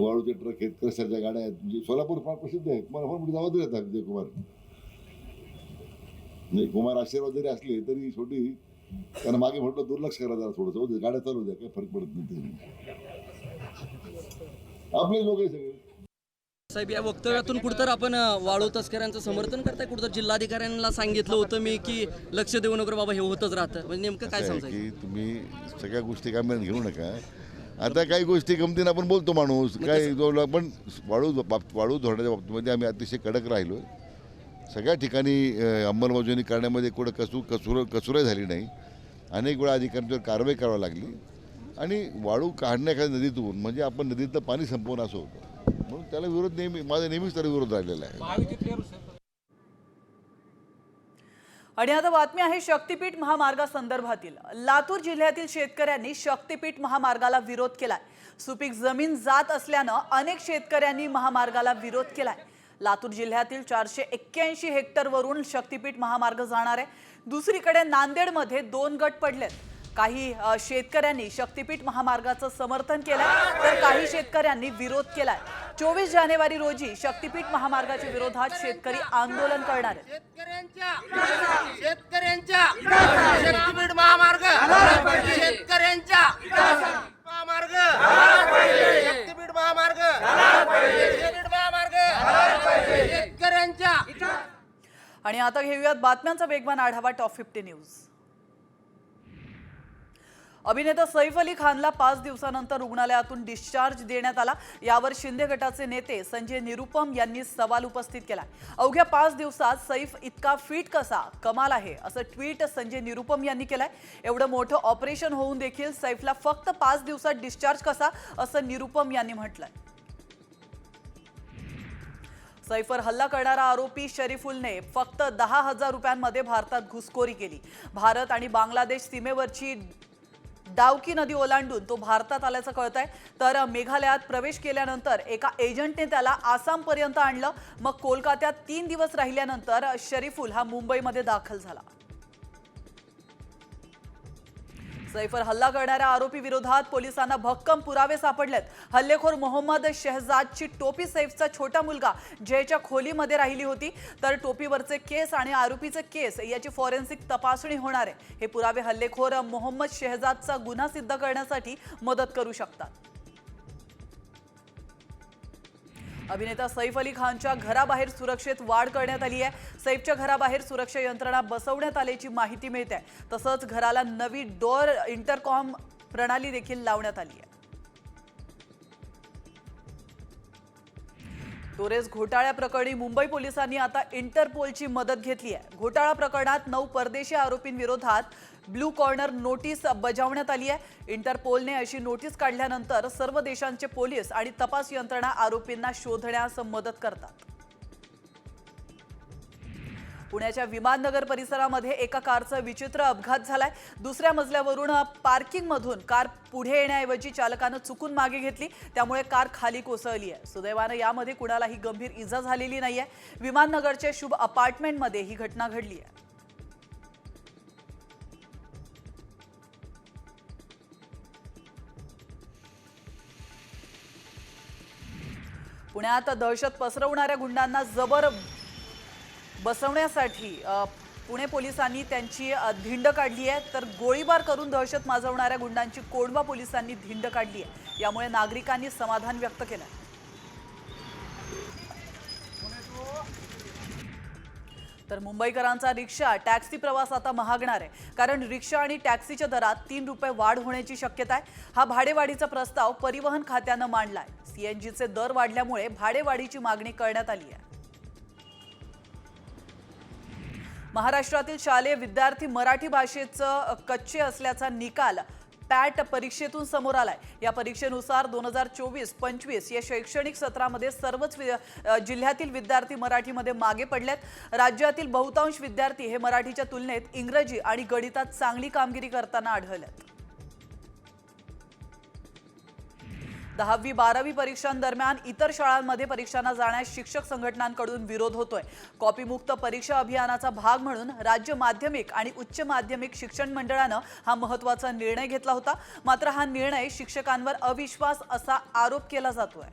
वाळूचे ट्रक आहेत, क्रशरच्या गाड्या आहेत, म्हणजे सोलापूर फार प्रसिद्ध आहे. मला पण म्हणजे जबाबदारी येतात विजय कुमार. नाही कुमार आशीर्वाद जरी असले तरी छोटी त्यांना मागे म्हटलं दुर्लक्ष करा जरा थोडंसं, गाड्या चालू द्या, काही फरक पडत नाही. आपले लोक आहे सगळे. साहेब, या वक्तव्यातून कुठतर आपण वाळू तस्करांचं समर्थन करताय. कुठतर जिल्हाधिकाऱ्यांना सांगितलं होतं मी की लक्ष देऊ नका बाबा, हे होतच राहतं. म्हणजे नेमकं काय समजायचं की तुम्ही सगळ्या गोष्टी कामाला घेऊ नका. आता काही गोष्टी गमतीनं आपण बोलतो माणूस काय, पण वाळू धोरणाच्या बाबतीमध्ये आम्ही अतिशय कडक राहिलो. सगळ्या ठिकाणी अंमलबजावणी करण्यामध्ये कुठं कसुरही झाली नाही. अनेक वेळा अधिकाऱ्यांवर कारवाई करावी लागली आणि वाळू काढण्याच्या नदीतून म्हणजे आपण नदीतलं पाणी संपवणं असं होतं. म्हणून त्याला विरोध माझा नेहमीच त्याला विरोध राहिलेला आहे. आणि आता बातमी आहे शक्तीपीठ महामार्गासंदर्भातील. लातूर जिल्ह्यातील शेतकऱ्यांनी शक्तीपीठ महामार्गाला विरोध केलाय. सुपीक जमीन जात असल्यानं अनेक शेतकऱ्यांनी महामार्गाला विरोध केलाय. लातूर जिल्ह्यातील 481 हेक्टरवरून शक्तीपीठ महामार्ग जाणार आहे. दुसरीकडे नांदेडमध्ये 2 गट पडलेत. काही शेतकऱ्यांनी शक्तीपीठ महामार्गाचं समर्थन केलंय तर काही शेतकऱ्यांनी विरोध केलाय. 24 जानेवारी रोजी शक्तीपीठ महामार्गाच्या विरोधात शेतकरी आंदोलन करणार आहेत. शक्तीपीठ महामार्ग, शेतकऱ्यांच्या महामार्ग, शक्तीपीठ महामार्ग, शक्तीपीठ महामार्ग, शेतकऱ्यांच्या. आणि आता घेऊयात बातम्यांचा वेगवान आढावा. Top 50 news. अभिनेता सैफ अली खानला 5 दिवसानंतर रुग्णालयातून डिस्चार्ज देण्यात आला. यावर शिंदे गटाचे नेते संजय निरुपम यांनी सवाल उपस्थित केला. अवघ्या 5 दिवसात सैफ इतका फिट कसा, कमाल आहे असं ट्विट संजय निरुपम यांनी केलंय. एवढं मोठं ऑपरेशन होऊन देखील सैफला फक्त 5 दिवसात डिस्चार्ज कसा असं निरुपम यांनी म्हटलंय. सैफवर हल्ला करणारा आरोपी शरीफुलने फक्त 10,000 रुपयांमध्ये भारतात घुसखोरी केली. भारत आणि बांगलादेश सीमेवरची डावकी नदी ओलांडून तो भारतात आल्याचं कळतंय. तर मेघालयात प्रवेश केल्यानंतर एका एजंटने त्याला आसामपर्यंत आणलं. मग कोलकात्यात 3 दिवस राहिल्यानंतर शरीफुल हा मुंबईमध्ये दाखल झाला. सैफवर हल्ला करणाऱ्या आरोपी विरोधात पोलिसांना भक्कम पुरावे सापडलेत. हल्लेखोर मोहम्मद शहजादची टोपी सैफचा छोटा मुलगा जयच्या खोलीमध्ये राहिली होती. तर टोपीवरचे केस आणि आरोपीचे केस याची फॉरेन्सिक तपासणी होणार आहे. हे पुरावे हल्लेखोर मोहम्मद शहजादचा गुन्हा सिद्ध करण्यासाठी मदत करू शकतात. अभिनेता सैफ अली खानच्या घराबाहेर सुरक्षेत वाढ करण्यात आली आहे. सैफच्या घराबाहेर सुरक्षा यंत्रणा बसवण्यात आल्याची माहिती मिळते. तसंच घराला नवी डोअर इंटरकॉम प्रणाली देखील लावण्यात आली आहे. टोरेस घोटाळ्या प्रकरणी मुंबई पोलिसांनी आता इंटरपोलची मदत घेतली आहे. घोटाळा प्रकरणात 9 परदेशी आरोपींविरोधात ब्लू कॉर्नर नोटीस बजावण्यात आली आहे. इंटरपोलने अशी नोटीस काढल्यानंतर सर्व देशांचे पोलीस आणि तपास यंत्रणा आरोपींना शोधण्यास मदत करतात. पुण्याच्या विमाननगर परिसरामध्ये एका कारचा विचित्र अपघात झालाय. दुसऱ्या मजल्यावरून पार्किंगमधून कार पुढे येण्याऐवजी चालकानं चुकून मागे घेतली, त्यामुळे कार खाली कोसळली आहे. सुदैवानं यामध्ये कुणालाही गंभीर इजा झालेली नाहीये. विमाननगरच्या शुभ अपार्टमेंटमध्ये ही घटना घडली आहे. पुण्यात दहशत पसरवणाऱ्या गुंडांना जबर बसवण्यासाठी पुणे पोलिसांनी त्यांची धिंड काढली आहे, तर गोळीबार करून दहशत माजवणाऱ्या गुंडांची कोंढवा पोलिसांनी धिंड काढली आहे। यामुळे नागरिकांनी समाधान व्यक्त केलं। तर मुंबईकरांचा रिक्षा टॅक्सी प्रवास आता महागणार आहे, कारण रिक्षा आणि टॅक्सीच्या दरात 3 रुपये वाढ होण्याची शक्यता आहे। हा भाडेवाढीचा प्रस्ताव परिवहन खात्यानं मांडलाय। सीएनजीचे दर वाढल्यामुळे भाडेवाढीची मागणी करण्यात आली आहे। महाराष्ट्रातील शालेय विद्यार्थी मराठी भाषेचं कच्चे असल्याचा निकाल पॅट परीक्षेतून समोर आलाय। या परीक्षेनुसार 2024-25 या शैक्षणिक सत्रामध्ये सर्वच जिल्ह्यातील विद्यार्थी मराठीमध्ये मागे पडलेत। राज्यातील बहुतांश विद्यार्थी हे मराठीच्या तुलनेत इंग्रजी आणि गणितात चांगली कामगिरी करताना आढळलेत। 10वी 12वी परीक्षांदरम्यान इतर शाळांमध्ये परीक्षांना जाण्यास शिक्षक संघटनांकडून विरोध होतोय। कॉपीमुक्त परीक्षा अभियानाचा भाग म्हणून राज्य माध्यमिक आणि उच्च माध्यमिक शिक्षण मंडळानं हा महत्त्वाचा निर्णय घेतला होता। मात्र हा निर्णय शिक्षकांवर अविश्वास असा आरोप केला जातोय।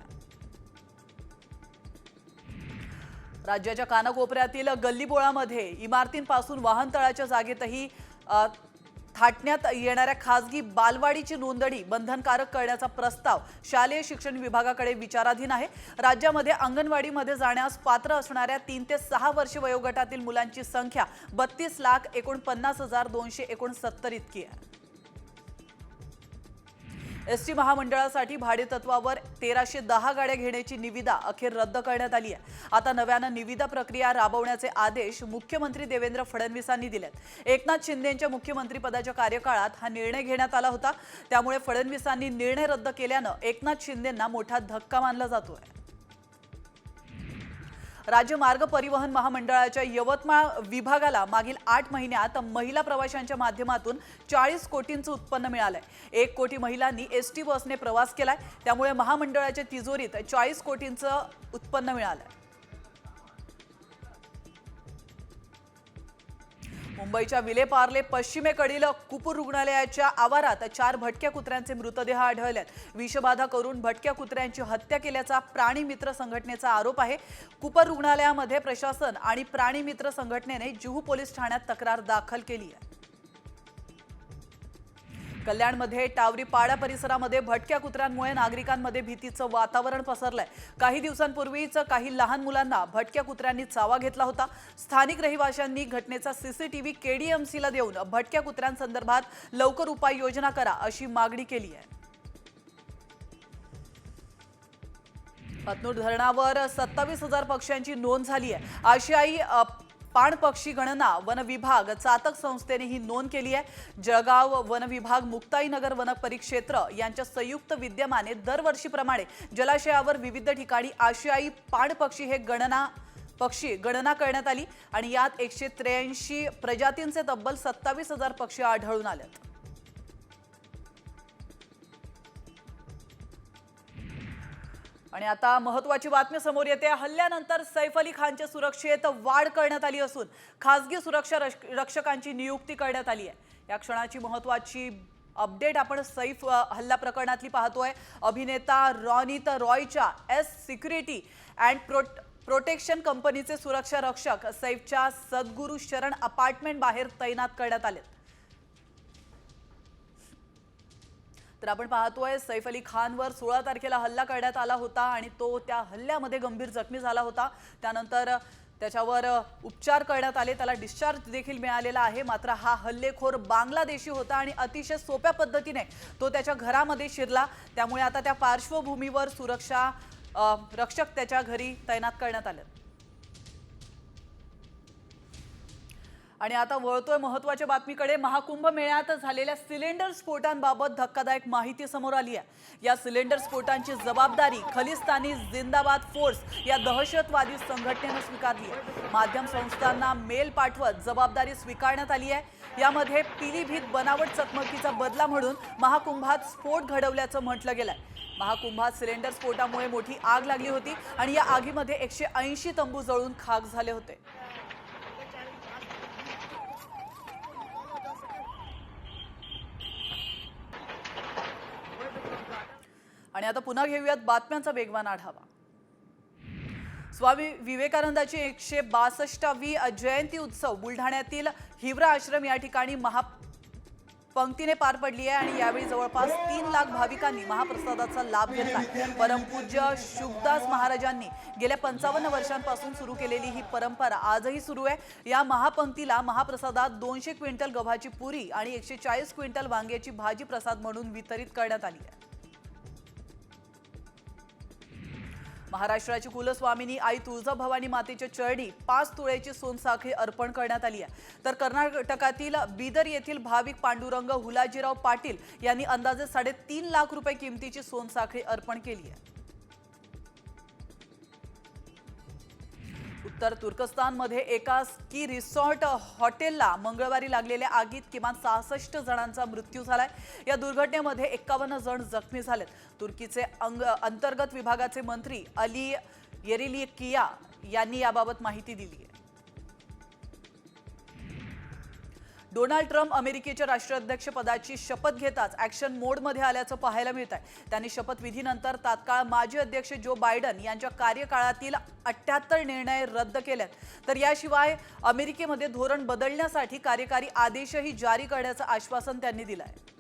राज्याच्या कानाकोपऱ्यातील गल्लीबोळामध्ये इमारतींपासून वाहनतळाच्या जागेतही थाटण्यात येणाऱ्या खासगी बालवाडीची नोंदणी बंधनकारक करण्याचा प्रस्ताव शालेय शिक्षण विभागाकडे विचाराधीन आहे। राज्यामध्ये अंगणवाडीमध्ये जाण्यास पात्र असणाऱ्या 3 ते 6 वर्ष वयोगटातील मुलांची संख्या 32,49,269 इतकी आहे। एसटी महामंडळासाठी भाडेतत्वावर 1310 गाड्या घेण्याची निविदा अखेर रद्द करण्यात आली आहे। आता नव्यानं निविदा प्रक्रिया राबवण्याचे आदेश मुख्यमंत्री देवेंद्र फडणवीसांनी दिलेत। एकनाथ शिंदेंच्या मुख्यमंत्रीपदाच्या कार्यकाळात हा निर्णय घेण्यात आला होता, त्यामुळे फडणवीसांनी निर्णय रद्द केल्यानं एकनाथ शिंदेंना मोठा धक्का मानला जातोय। राज्य मार्ग परिवहन महामंडळाच्या यवतमाळ विभागाला मागील 8 महिन्यात महिला प्रवाशांच्या माध्यमातून 40 कोटींचं उत्पन्न मिळालंय। 1 कोटी महिलांनी एसटी बसने प्रवास केलाय, त्यामुळे महामंडळाच्या तिजोरीत 40 कोटींचं उत्पन्न मिळालंय। मुंबईच्या विलेपार्ले पश्चिमेकडील कुपूर रुग्णालयाच्या आवारात 4 भटक्या कुत्र्यांचे मृतदेह आढळलेत। विषबाधा करून भटक्या कुत्र्यांची हत्या केल्याचा प्राणी मित्र संघटनेचा आरोप आहे। कुपूर रुग्णालयामध्ये प्रशासन आणि प्राणी मित्र संघटनेने जुहू पोलीस ठाण्यात तक्रार दाखल केली आहे। कल्याणमध्ये टावरी पाडा परिसरामध्ये भटक्या कुत्र्यांमुळे नागरिकांमध्ये भीतीचं वातावरण पसरलंय। काही दिवसांपूर्वीच काही लहान मुलांना भटक्या कुत्र्यांनी चावा घेतला होता। स्थानिक रहिवाशांनी घटनेचा सीसीटीव्ही केडीएमसीला देऊन भटक्या कुत्र्यांसंदर्भात लवकर उपाययोजना करा अशी मागणी केली आहे। हतनूर धरणावर 27,000 पक्ष्यांची नोंद झाली आहे। आशियाई पाण पक्षी गणना वन विभाग चातक संस्थेने ही नोंद केली आहे। जळगाव वन विभाग मुक्ताईनगर वन परिक्षेत्र यांच्या संयुक्त विद्यमाने दरवर्षीप्रमाणे जलाशयावर विविध ठिकाणी आशियाई पाण पक्षी हे गणना करण्यात आली आणि यात 183 प्रजातींचे तब्बल 27,000 पक्षी आढळून आलेत। आणि आता महत्त्वाची बातमी समोर येते। हल्ल्यानंतर सैफ अली खानच्या सुरक्षेत वाढ करण्यात आली असून खासगी सुरक्षा रक्षकांची नियुक्ती करण्यात आली आहे। या क्षणाची महत्त्वाची अपडेट आपण सैफ हल्ला प्रकरणातली पाहतोय। अभिनेता Ronit रॉयच्या S security and protection कंपनीचे सुरक्षा रक्षक सैफच्या सद्गुरू शरण अपार्टमेंट बाहेर तैनात करण्यात आले। तर आपण पाहतोय सैफ अली खानवर 16 तारखेला हल्ला करण्यात आला होता आणि तो त्या हल्ल्यामध्ये गंभीर जखमी झाला होता। त्यानंतर त्याच्यावर उपचार करण्यात आले, त्याला डिस्चार्ज देखील मिळालेला आहे। मात्र हा हल्लेखोर बांगलादेशी होता आणि अतिशय सोप्या पद्धतीने तो त्याच्या घरामध्ये शिरला, त्यामुळे आता त्या पार्श्वभूमीवर सुरक्षा रक्षक त्याच्या घरी तैनात करण्यात आले। आणि आता वळतोय महत्त्वाच्या बातमीकडे। महाकुंभ मेळ्यात झालेल्या सिलेंडर स्फोटांबाबत धक्कादायक माहिती समोर आली आहे। या सिलेंडर स्फोटांची जबाबदारी खलिस्तानी जिंदाबाद फोर्स या दहशतवादी संघटनेने स्वीकारली आहे। माध्यम संस्थांना मेल पाठवत जबाबदारी स्वीकारण्यात आली आहे। यामध्ये पिलीभीत बनावट चकमकीचा बदला म्हणून महाकुंभात स्फोट घडवल्याचं म्हटलं गेलंय। महाकुंभात सिलेंडर स्फोटामुळे मोठी आग लागली होती आणि या आगीमध्ये 180 तंबू जळून खाक झाले होते। आणि आता पुन्हा घेऊयात बातम्यांचा वेगवान आढावा। स्वामी विवेकानंदाची 162वी जयंती उत्सव बुलढाण्यातील हिवरा आश्रम या ठिकाणी पंक्तीने पार पडली आहे आणि यावेळी जवळपास 3 लाख भाविकांनी महाप्रसादाचा लाभ घेतला। परमपूज्य शुभदास महाराजांनी गेल्या 55 वर्षांपासून सुरू केलेली ही परंपरा आजही सुरू आहे। या महापंक्तीला महाप्रसादात 200 क्विंटल गव्हाची पुरी आणि 140 क्विंटल वांग्याची भाजी प्रसाद म्हणून वितरित करण्यात आली आहे। महाराष्ट्राची कुलस्वामिनी आई तुळजाभवानी मातेच्या चरणी 5 तोळ्याची सोनसाखळी अर्पण करण्यात आली आहे। तर कर्नाटकातील बीदर येथील भाविक पांडुरंग हुलाजीराव पाटील यांनी अंदाजे 3.5 लाख रुपये किमतीची सोनसाखळी अर्पण केली आहे। उत्तर तुर्कस्तानमध्ये एका स्की रिसॉर्ट हॉटेलला मंगळवारी लागलेल्या आगीत किमान 66 जणांचा मृत्यू झालाय। या दुर्घटनेमध्ये 51 जण जखमी झालेत। तुर्कीचे अंतर्गत विभागाचे मंत्री अली येरिलिकिया यांनी याबाबत माहिती दिली आहे। डोनाल्ड ट्रम्प अमेरिकेच्या राष्ट्राध्यक्षपदाची शपथ घेताच ॲक्शन मोडमध्ये आल्याचं पाहायला मिळत आहे। त्यांनी शपथविधीनंतर तात्काळ माजी अध्यक्ष जो बायडन यांच्या कार्यकाळातील 78 निर्णय रद्द केलेत। तर याशिवाय अमेरिकेमध्ये धोरण बदलण्यासाठी कार्यकारी आदेशही जारी करण्याचं आश्वासन त्यांनी दिलं आहे।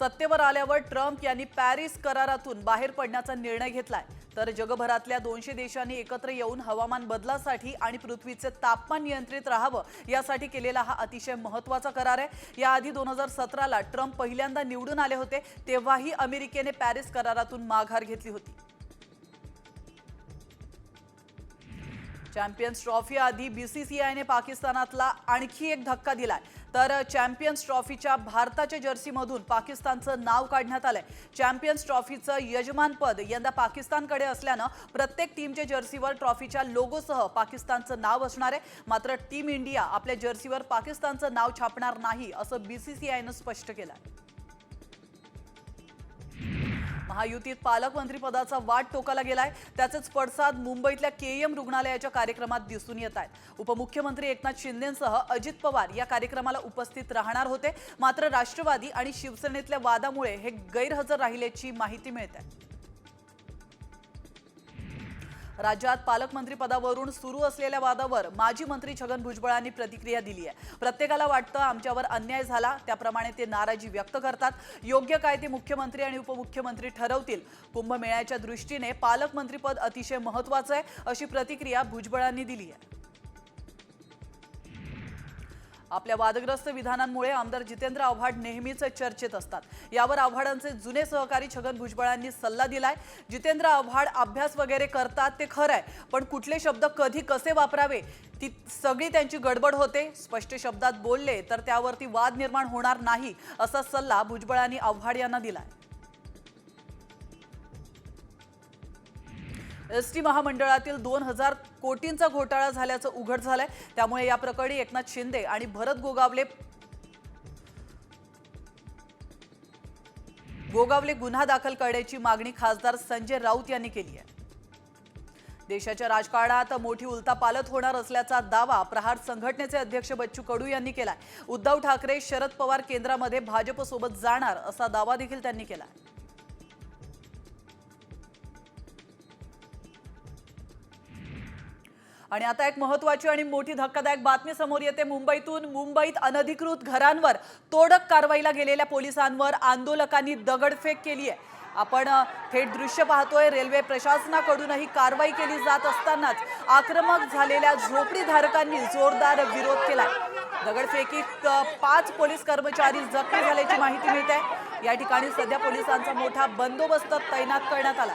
सत्तेवर आल्यावर ट्रम्प यांनी पॅरिस करारातून बाहेर पडण्याचा निर्णय घेतलाय। तर जगभरातल्या 200 देशांनी एकत्र येऊन हवामान बदलासाठी आणि पृथ्वीचे तापमान नियंत्रित राहावं यासाठी केलेला हा अतिशय महत्त्वाचा करार आहे। याआधी 2017ला ट्रम्प पहिल्यांदा निवडून आले होते, तेव्हाही अमेरिकेने पॅरिस करारातून माघार घेतली होती। चॅम्पियन्स ट्रॉफी आधी बीसीसीआयने पाकिस्तानातला आणखी एक धक्का दिलाय। तर चॅम्पियन्स ट्रॉफीच्या भारताच्या जर्सीमधून पाकिस्तानचं नाव काढण्यात आलंय। चॅम्पियन्स ट्रॉफीचं यजमानपद यंदा पाकिस्तानकडे असल्यानं प्रत्येक टीमच्या जर्सीवर ट्रॉफीच्या लोगोसह पाकिस्तानचं नाव असणार आहे। मात्र टीम इंडिया आपल्या जर्सीवर पाकिस्तानचं नाव छापणार नाही असं बीसीसीआयनं स्पष्ट केलंय। महायुतीत पालकमंत्रीपदाचा वाट टोकाला गेलाय। त्याचेच पडसाद मुंबईतल्या केएम रुग्णालयाच्या कार्यक्रमात दिसून येत आहेत। उपमुख्यमंत्री एकनाथ शिंदेंसह अजित पवार या कार्यक्रमाला उपस्थित राहणार होते, मात्र राष्ट्रवादी आणि शिवसेनेतल्या वादामुळे हे गैरहजर राहिल्याची माहिती मिळते। राज्यात पालकमंत्रीपदावरून सुरू असलेल्या वादावर माजी मंत्री छगन भुजबळांनी प्रतिक्रिया दिली आहे। प्रत्येकाला वाटतं आमच्यावर अन्याय झाला, त्याप्रमाणे ते नाराजी व्यक्त करतात। योग्य काय ते मुख्यमंत्री आणि उपमुख्यमंत्री ठरवतील। कुंभमेळ्याच्या दृष्टीने पालकमंत्रीपद अतिशय महत्त्वाचं आहे, अशी प्रतिक्रिया भुजबळांनी दिली आहे। आपल्या वादग्रस्त विधानांमुळे आमदार जितेंद्र आव्हाड नेहमीच चर्चेत असतात। यावर आव्हाडांचे जुने सहकारी छगन भुजबळांनी सल्ला दिलाय। जितेंद्र आव्हाड अभ्यास वगैरे करतात ते खरं आहे, पण कुठले शब्द कधी कसे वापरावे ती सगळी त्यांची गडबड होते। स्पष्ट शब्दात बोलले तर त्यावरती वाद निर्माण होणार नाही, असा सल्ला भुजबळांनी आव्हाड यांना दिलाय। एसटी महामंडळातील 2000 कोटींचा घोटाळा झाल्याचं उघड झालंय। त्यामुळे या प्रकरणी एकनाथ शिंदे आणि भरत गोगावले गुन्हा दाखल करण्याची मागणी खासदार संजय राऊत यांनी केली आहे। देशाच्या राजकारणात मोठी उलथापालथ होणार असल्याचा दावा प्रहार संघटनेचे अध्यक्ष बच्चू कडू यांनी केलाय। उद्धव ठाकरे शरद पवार केंद्रामध्ये भाजपसोबत जाणार असा दावा देखील त्यांनी केलाय। आणि आता एक महत्त्वाची आणि मोठी धक्कादायक बातमी समोर येते मुंबईतून। मुंबईत अनधिकृत घरांवर तोडक कारवाईला गेलेल्या पोलिसांवर आंदोलकांनी दगडफेक केली आहे। आपण थेट दृश्य पाहतोय। रेल्वे प्रशासनाकडूनही कारवाई केली जात असतानाच आक्रमक झालेल्या झोपडीधारकांनी जोरदार विरोध केलाय। दगडफेकीत 5 पोलीस कर्मचारी जखमी झाल्याची माहिती मिळते। या ठिकाणी सध्या पोलिसांचा मोठा बंदोबस्त तैनात करण्यात आला।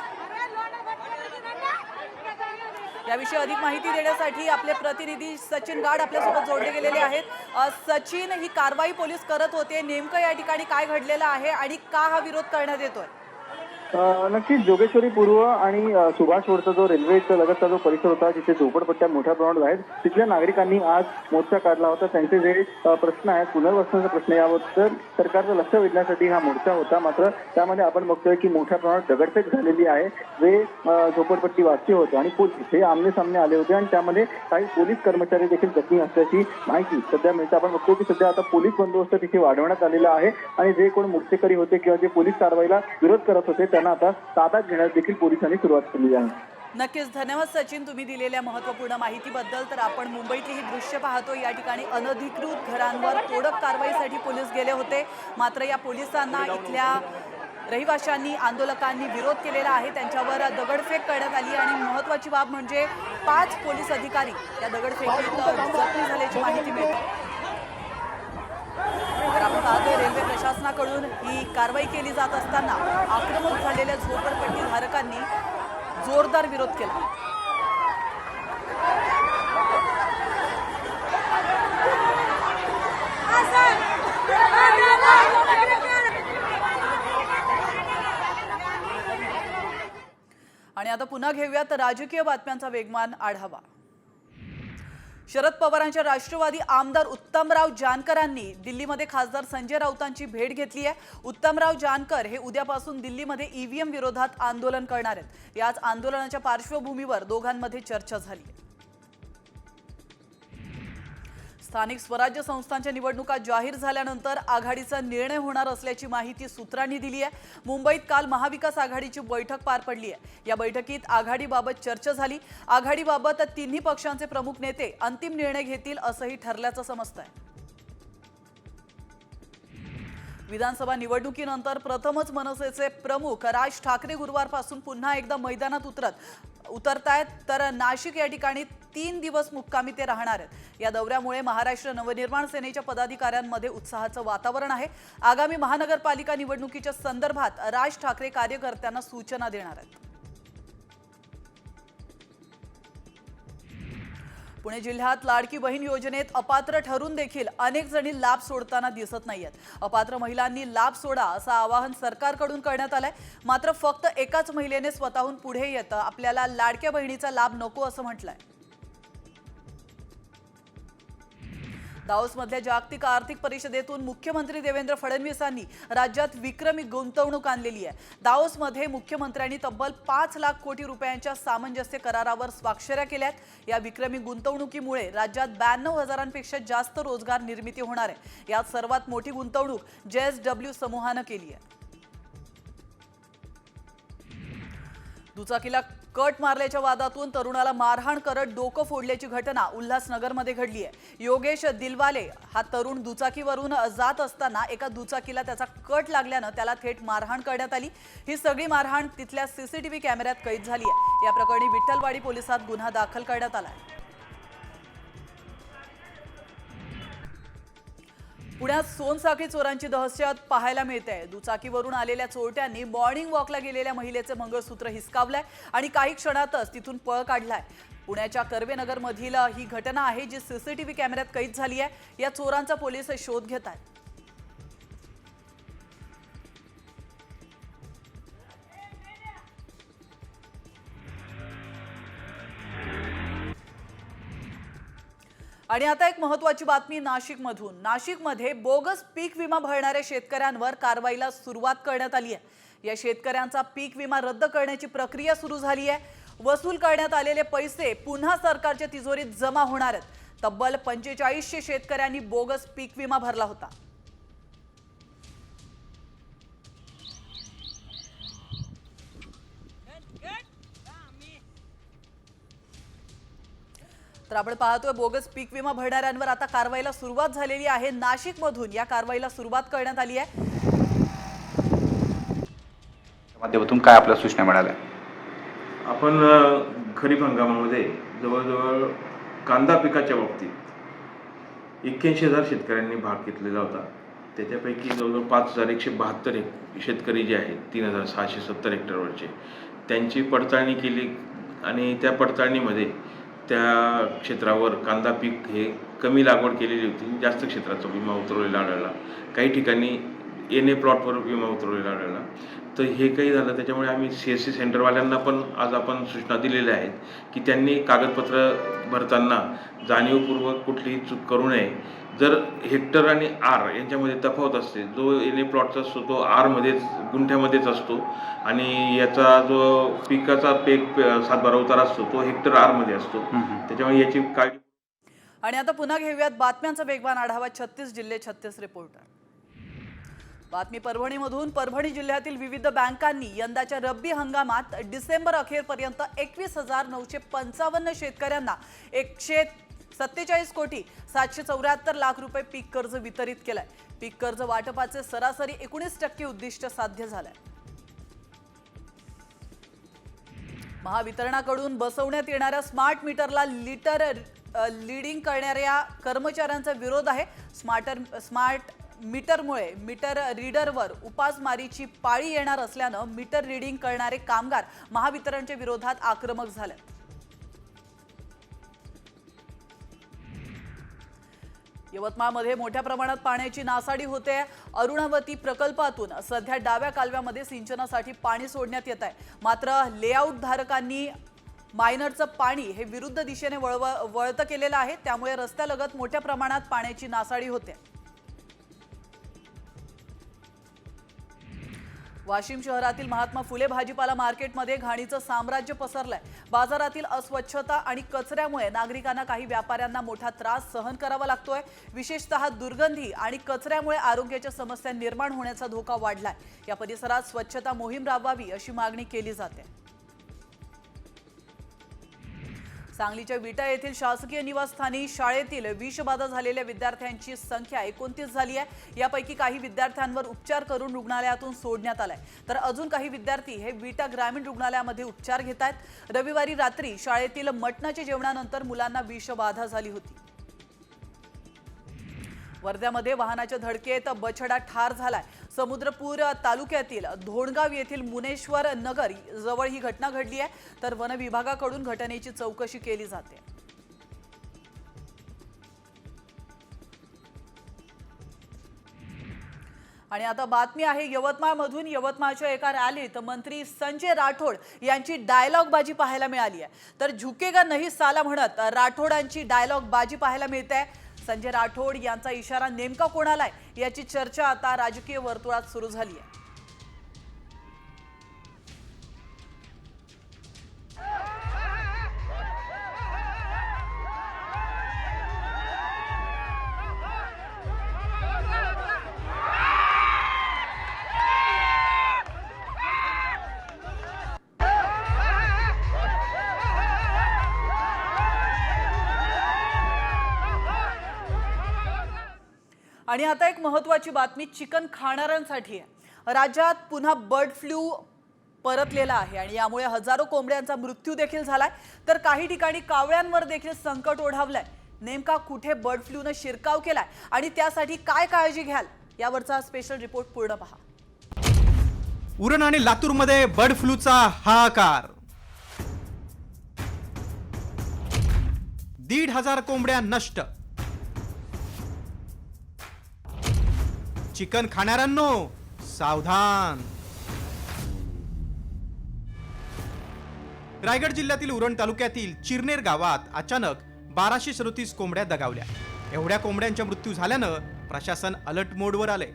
याविषयी अधिक माहिती देण्यासाठी आपले प्रतिनिधी सचिन गाड आपल्यासोबत जोडले गेलेले आहेत। सचिन, ही कारवाई पोलीस करत होते, नेमकं या ठिकाणी काय घडलेलं आहे आणि का हा विरोध करण्यात येतोय? नक्कीच जोगेश्वरी पूर्व आणि सुभाष रोडचा जो रेल्वेचा लगतचा जो परिसर होता, जिथे झोपडपट्ट्या मोठ्या प्रमाणात आहेत, तिथल्या नागरिकांनी आज मोर्चा काढला होता। त्यांचे जे प्रश्न आहेत, पुनर्वसनाचा प्रश्न, यावर सरकारचं लक्ष वेधण्यासाठी हा मोर्चा होता। मात्र त्यामध्ये आपण बघतोय की मोठ्या प्रमाणात दगडफेक झालेली आहे। जे झोपडपट्टी वासी होते आणि पोलीस हे आमने सामने आले होते आणि त्यामध्ये काही पोलीस कर्मचारी देखील जखमी असल्याची माहिती सध्या मिळते। आपण बघतो की सध्या आता पोलीस बंदोबस्त तिथे वाढवण्यात आलेला आहे आणि जे कोण मोर्चेकरी होते किंवा जे पोलीस कारवाईला विरोध करत होते त्यांना आता ताब्यात घेण्यास देखील पोलिसांनी सुरुवात केली आहे. नक्कीच धन्यवाद सचिन, तुम्ही दिलेल्या महत्त्वपूर्ण माहितीबद्दल. तर आपण मुंबईतली ही दृश्य पाहतो. या ठिकाणी अनधिकृत घरांवर तोडक कारवाईसाठी पोलीस गेले होते, मात्र या पोलिसांना इथल्या रहिवाशांनी आंदोलकांनी विरोध केलेला आहे. त्यांच्यावर दगडफेक करण्यात आली आणि महत्त्वाची बाब म्हणजे 5 पोलीस अधिकारी या दगडफेकीत जखमी झाल्याची माहिती मिळते. तर आपण पाहतोय रेल्वे प्रशासनाकडून ही कारवाई केली जात असताना आक्रमक झालेल्या झोपडपट्टी धारकांनी जोरदार विरोध केला. आणि आता पुन्हा घेऊयात राजकीय बातम्यांचा वेगवान आढावा. शरद पवारांच्या राष्ट्रवादी आमदार उत्तमराव जानकरांनी दिल्लीमध्ये खासदार संजय राऊतांची भेट घेतली आहे. उत्तमराव जानकर हे उद्यापासून दिल्लीमध्ये ईव्हीएम विरोधात आंदोलन करणार आहेत. याच आंदोलनाच्या पार्श्वभूमीवर दोघांमध्ये चर्चा झाली आहे. स्थानिक स्वराज्य संस्थांच्या निवडणुका जाहीर झाल्यानंतर आघाडीचा निर्णय होणार असल्याची माहिती सूत्रांनी दिली आहे. मुंबईत काल महाविकास आघाडीची बैठक पार पडली आहे. या बैठकीत आघाडीबाबत चर्चा झाली. आघाडीबाबत तिन्ही पक्षांचे प्रमुख नेते अंतिम निर्णय घेतील असंही ठरल्याचं समजतंय. विधानसभा निवडणुकीनंतर प्रथमच मनसेचे प्रमुख राज ठाकरे गुरुवारपासून पुन्हा एकदा मैदानात उतरतायत. तर नाशिक या ठिकाणी 3 दिवस मुक्कामी ते राहणार आहेत. या दौऱ्यामुळे महाराष्ट्र नवनिर्माण सेनेच्या पदाधिकाऱ्यांमध्ये उत्साहाचं वातावरण आहे. आगामी महानगरपालिका निवडणुकीच्या संदर्भात राज ठाकरे कार्यकर्त्यांना सूचना देणार आहेत. पुणे जिल्ह्यात लाडकी बहीण योजनेत अपात्र ठरून देखील अनेक जणी लाभ सोडताना दिसत नाहीयेत. अपात्र महिलांनी लाभ सोडा असं आवाहन सरकारकडून करण्यात आलंय. मात्र फक्त एकाच महिलेने स्वतःहून पुढे येत आपल्याला लाडक्या बहिणीचा लाभ नको असं म्हटलंय. दावोसमधल्या जागतिक आर्थिक परिषदेतून मुख्यमंत्री देवेंद्र फडणवीसांनी राज्यात विक्रमी गुंतवणूक आणलेली आहे. दावोसमध्ये मुख्यमंत्र्यांनी तब्बल 5 लाख कोटी रुपयांच्या सामंजस्य करारावर स्वाक्षऱ्या केल्यात. या विक्रमी गुंतवणुकीमुळे राज्यात 92,000पेक्षा जास्त रोजगार निर्मिती होणार आहे. यात सर्वात मोठी गुंतवणूक JSW समूहानं केली आहे. दुचाकीला कट मारल्याच्या वादातून तरुणाला मारहाण करत डोकं फोडल्याची घटना उल्हासनगरमध्ये घडली आहे. योगेश दिलवाले हा तरुण दुचाकीवरून जात असताना एका दुचाकीला त्याचा कट लागल्यानं त्याला थेट मारहाण करण्यात आली. ही सगळी मारहाण तिथल्या CCTV कॅमेऱ्यात कैद झाली आहे. या प्रकरणी विठ्ठलवाडी पोलिसात गुन्हा दाखल करण्यात आला आहे. पुण्यात सोनसाखळी चोरांची दहशत पाहायला मिळते. दुचाकीवरून आलेल्या चोरट्यांनी मॉर्निंग वॉकला गेलेल्या महिलेचे मंगळसूत्र हिसकावलंय आणि काही क्षणातच तिथून पळ काढलाय. पुण्याच्या कर्वेनगरमधील ही घटना आहे जी CCTV कॅमेऱ्यात कैद झाली आहे. या चोरांचा पोलीस शोध घेत आहेत. आणि आता एक महत्त्वाची बातमी नाशिकमधून. नाशिकमध्ये बोगस पीक विमा भरणाऱ्या शेतकऱ्यांवर कारवाईला सुरुवात करण्यात आली आहे. या शेतकऱ्यांचा पीक विमा रद्द करण्याची प्रक्रिया सुरू झाली आहे. वसूल करण्यात आलेले पैसे पुन्हा सरकारच्या तिजोरीत जमा होणार आहेत. तब्बल 4500 शेतकऱ्यांनी बोगस पीक विमा भरला होता. तर आपण पाहतोय बोगस पीक विमा भरणाऱ्यांवर आता कारवाईला सुरुवात झालेली आहे. नाशिकमधून या कारवाईला सुरुवात करण्यात आली आहे. माध्यमातून काय आपल्या सूचना मिळाल्या? आपण खरीप हंगामामध्ये जवळजवळ कांदा पिकाच्या बाबतीत 81,000 शेतकऱ्यांनी भाग घेतलेला होता. त्याच्यापैकी जवळजवळ 5,172 शेतकरी जे आहेत 3,670 हेक्टरवरचे त्यांची पडताळणी केली आणि त्या पडताळणीमध्ये त्या क्षेत्रावर कांदा पीक हे कमी लागवड केलेली होती. जास्त क्षेत्राचा विमा उतरवलेला आढळला. काही ठिकाणी NA प्लॉटवर विमा उतरवलेला आढळला. तर हे काही झालं त्याच्यामुळे आम्ही CSC सेंटरवाल्यांना पण आज आपण सूचना दिलेल्या आहेत की त्यांनी कागदपत्र भरताना जाणीवपूर्वक कुठलीही चूक करू नये. जर हेक्टर आणि आर यांच्यामध्ये तफावत असते, जो NA प्लॉटचा असतो तो आरमध्येच गुंठ्यामध्येच असतो आणि याचा जो पिकाचा पीक 7-12 उतार असतो तो हेक्टर आरमध्ये असतो. त्याच्यामुळे याची काळजी. आणि आता पुन्हा घेऊयात बातम्यांचा वेगवान आढावा. 36 जिल्हे 36 रिपोर्टर. बातमी परभणीमधून. परभणी जिल्ह्यातील विविध बँकांनी यंदाच्या रब्बी हंगामात डिसेंबर अखेरपर्यंत 21,955 शेतकऱ्यांना 147 कोटी 774 लाख रुपये पीक कर्ज वितरित केलंय. पीक कर्ज वाटपाचे सरासरी 19% उद्दिष्ट साध्य झालंय. महावितरणाकडून बसवण्यात येणाऱ्या स्मार्ट मीटरला लीडिंग करणाऱ्या कर्मचाऱ्यांचा विरोध आहे. स्मार्ट मीटरमुळे मीटर रीडरवर उपासमारीची पाळी येणार असल्यानं मीटर रीडिंग करणारे कामगार महावितरणच्या विरोधात आक्रमक झाले. यवतमाळमध्ये मोठ्या प्रमाणात पाण्याची नासाडी होते. अरुणावती प्रकल्पातून सध्या डाव्या कालव्यामध्ये सिंचनासाठी पाणी सोडण्यात येत आहे. मात्र लेआउट धारकांनी मायनरचं पाणी हे विरुद्ध दिशेने वळतं केलेलं आहे. त्यामुळे रस्त्यालगत मोठ्या प्रमाणात पाण्याची नासाडी होते. वाशिम शहरातील महात्मा फुले भाजीपाला मार्केटमध्ये घाणीचं साम्राज्य पसरलंय. बाजारातील अस्वच्छता आणि कचऱ्यामुळे नागरिकांना काही व्यापाऱ्यांना मोठा त्रास सहन करावा लागतोय. विशेषतः दुर्गंधी आणि कचऱ्यामुळे आरोग्याच्या समस्या निर्माण होण्याचा धोका वाढलाय. या परिसरात स्वच्छता मोहीम राबवावी अशी मागणी केली जाते. सांगलीच्या विटा येथील शासकीय निवासस्थानी शाळेतील विषबाधा झालेल्या विद्यार्थ्यांची संख्या 29 झाली आहे. यापैकी काही विद्यार्थ्यांवर उपचार करून रुग्णालयातून सोडण्यात आलाय, तर अजून काही विद्यार्थी हे विटा ग्रामीण रुग्णालयामध्ये उपचार घेत आहेत. रविवारी रात्री शाळेतील मटणाच्या जेवणानंतर मुलांना विषबाधा झाली होती. वर्ध्यामध्ये वाहनाच्या धडकेत बछडा ठार झालाय. समुद्रपूर तालुक्यातील धोणगाव येथील मुनेश्वर नगर जवळ ही घटना घडली आहे, तर वन विभागाकडून घटनेची चौकशी केली जाते. आणि आता बातमी आहे यवतमाळमधून. यवतमाळच्या एका रॅलीत मंत्री संजय राठोड यांची डायलॉग बाजी पाहायला मिळाली आहे. तर झुकेगा नहीं साला म्हणत राठोडांची डायलॉग बाजी पाहायला मिळते. संजय राठोड यांचा इशारा नेमका कोणाला आहे याची चर्चा आता राजकीय वर्तुळात सुरू झाली आहे. आणि आता एक महत्त्वाची बातमी चिकन खाणाऱ्यांसाठी आहे. राज्यात पुन्हा बर्ड फ्लू परतलेला आहे आणि यामुळे हजारो कोंबड्यांचा मृत्यू देखील झालाय, तर काही ठिकाणी कावळ्यांवर देखील संकट ओढावलंय. नेमका कुठे बर्ड फ्लूने शिरकाव केलाय आणि त्यासाठी काय काळजी घ्याल यावरचा स्पेशल रिपोर्ट पूर्ण पहा. उरण आणि लातूरमध्ये बर्ड फ्लूचा हाहाकार. 1,500 कोंबड्या नष्ट. चिकन खाणाऱ्यांनो सावधान. रायगड जिल्ह्यातील उरण तालुक्यातील चिरनेर गावात अचानक 1237 कोंबड्या दगावल्या. एवढ्या कोंबड्यांचा मृत्यू झाल्यानं प्रशासन अलर्ट मोडवर आले.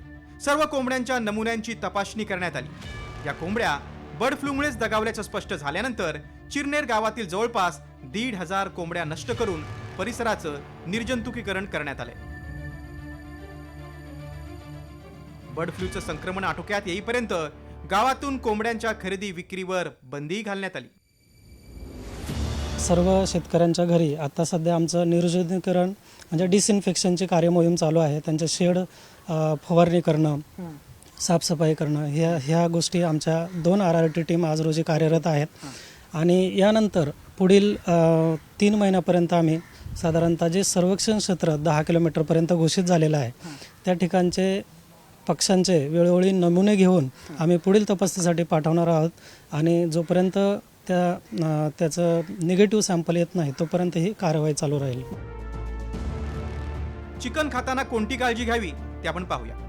सर्व कोंबड्यांच्या नमुन्यांची तपासणी करण्यात आली. या कोंबड्या बर्ड फ्लूमुळेच दगावल्याचं स्पष्ट झाल्यानंतर चिरनेर गावातील जवळपास 1,500 कोंबड्या नष्ट करून परिसराचं निर्जंतुकीकरण करण्यात आले. बर्ड फ्लूचं संक्रमण आटोक्यात येईपर्यंत गावातून कोंबड्यांच्या खरेदी विक्रीवर बंदी घालण्यात आली. सर्व शेतकऱ्यांच्या घरी आता सध्या आमचं निर्जंतुकीकरण म्हणजे डिसइन्फेक्शनची कार्यमोहीम चालू आहे. त्यांचे शेड फवारणी करणं, साफसफाई करणं ह्या गोष्टी आमच्या 2 RRT टीम आज रोजी कार्यरत आहेत. आणि यानंतर पुढील 3 महिन्यापर्यंत आम्ही साधारणतः जे सर्वेक्षण क्षेत्र 10 किलोमीटरपर्यंत घोषित झालेलं आहे त्या ठिकाणचे पक्ष्यांचे वेळोवेळी नमुने घेऊन आम्ही पुढील तपासणीसाठी पाठवणार आहोत. आणि जोपर्यंत त्याचं निगेटिव्ह सॅम्पल येत नाही तोपर्यंत ही कारवाई चालू राहील. चिकन खाताना कोणती काळजी घ्यावी ते आपण पाहूया.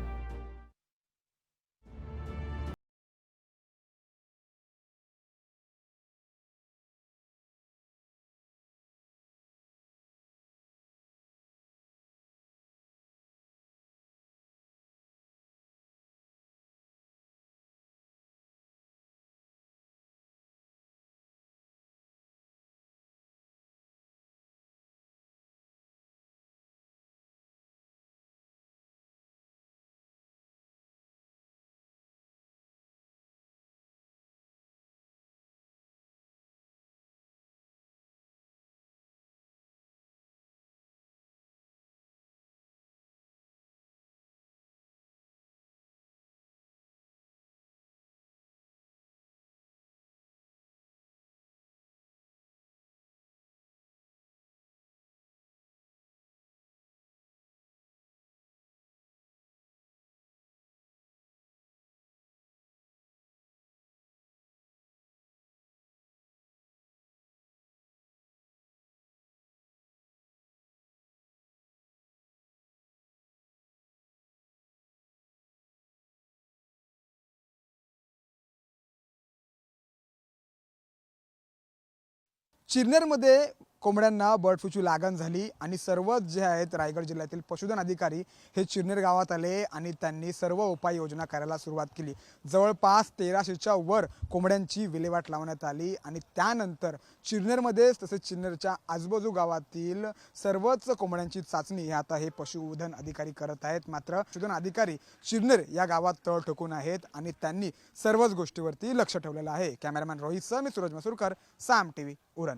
चिरनेरमध्ये कोंबड्यांना बर्ड फ्लूची लागण झाली आणि सर्वच जे आहेत रायगड जिल्ह्यातील पशुधन अधिकारी हे चिरनेर गावात आले आणि त्यांनी सर्व उपाययोजना करायला सुरुवात केली. जवळपास 1300च्या वर कोंबड्यांची विल्हेवाट लावण्यात आली आणि त्यानंतर चिरनेरमध्येच तसेच चिरनेरच्या आजूबाजू गावातील सर्वच कोंबड्यांची चाचणी हे आता हे पशुधन अधिकारी करत आहेत. मात्र पशुधन अधिकारी चिरनेर या गावात तळ ठोकून आहेत आणि त्यांनी सर्वच गोष्टीवरती लक्ष ठेवलेलं आहे. कॅमेरामॅन रोहितसह मी सूरज मसूरकर, साम टीव्ही, उरण.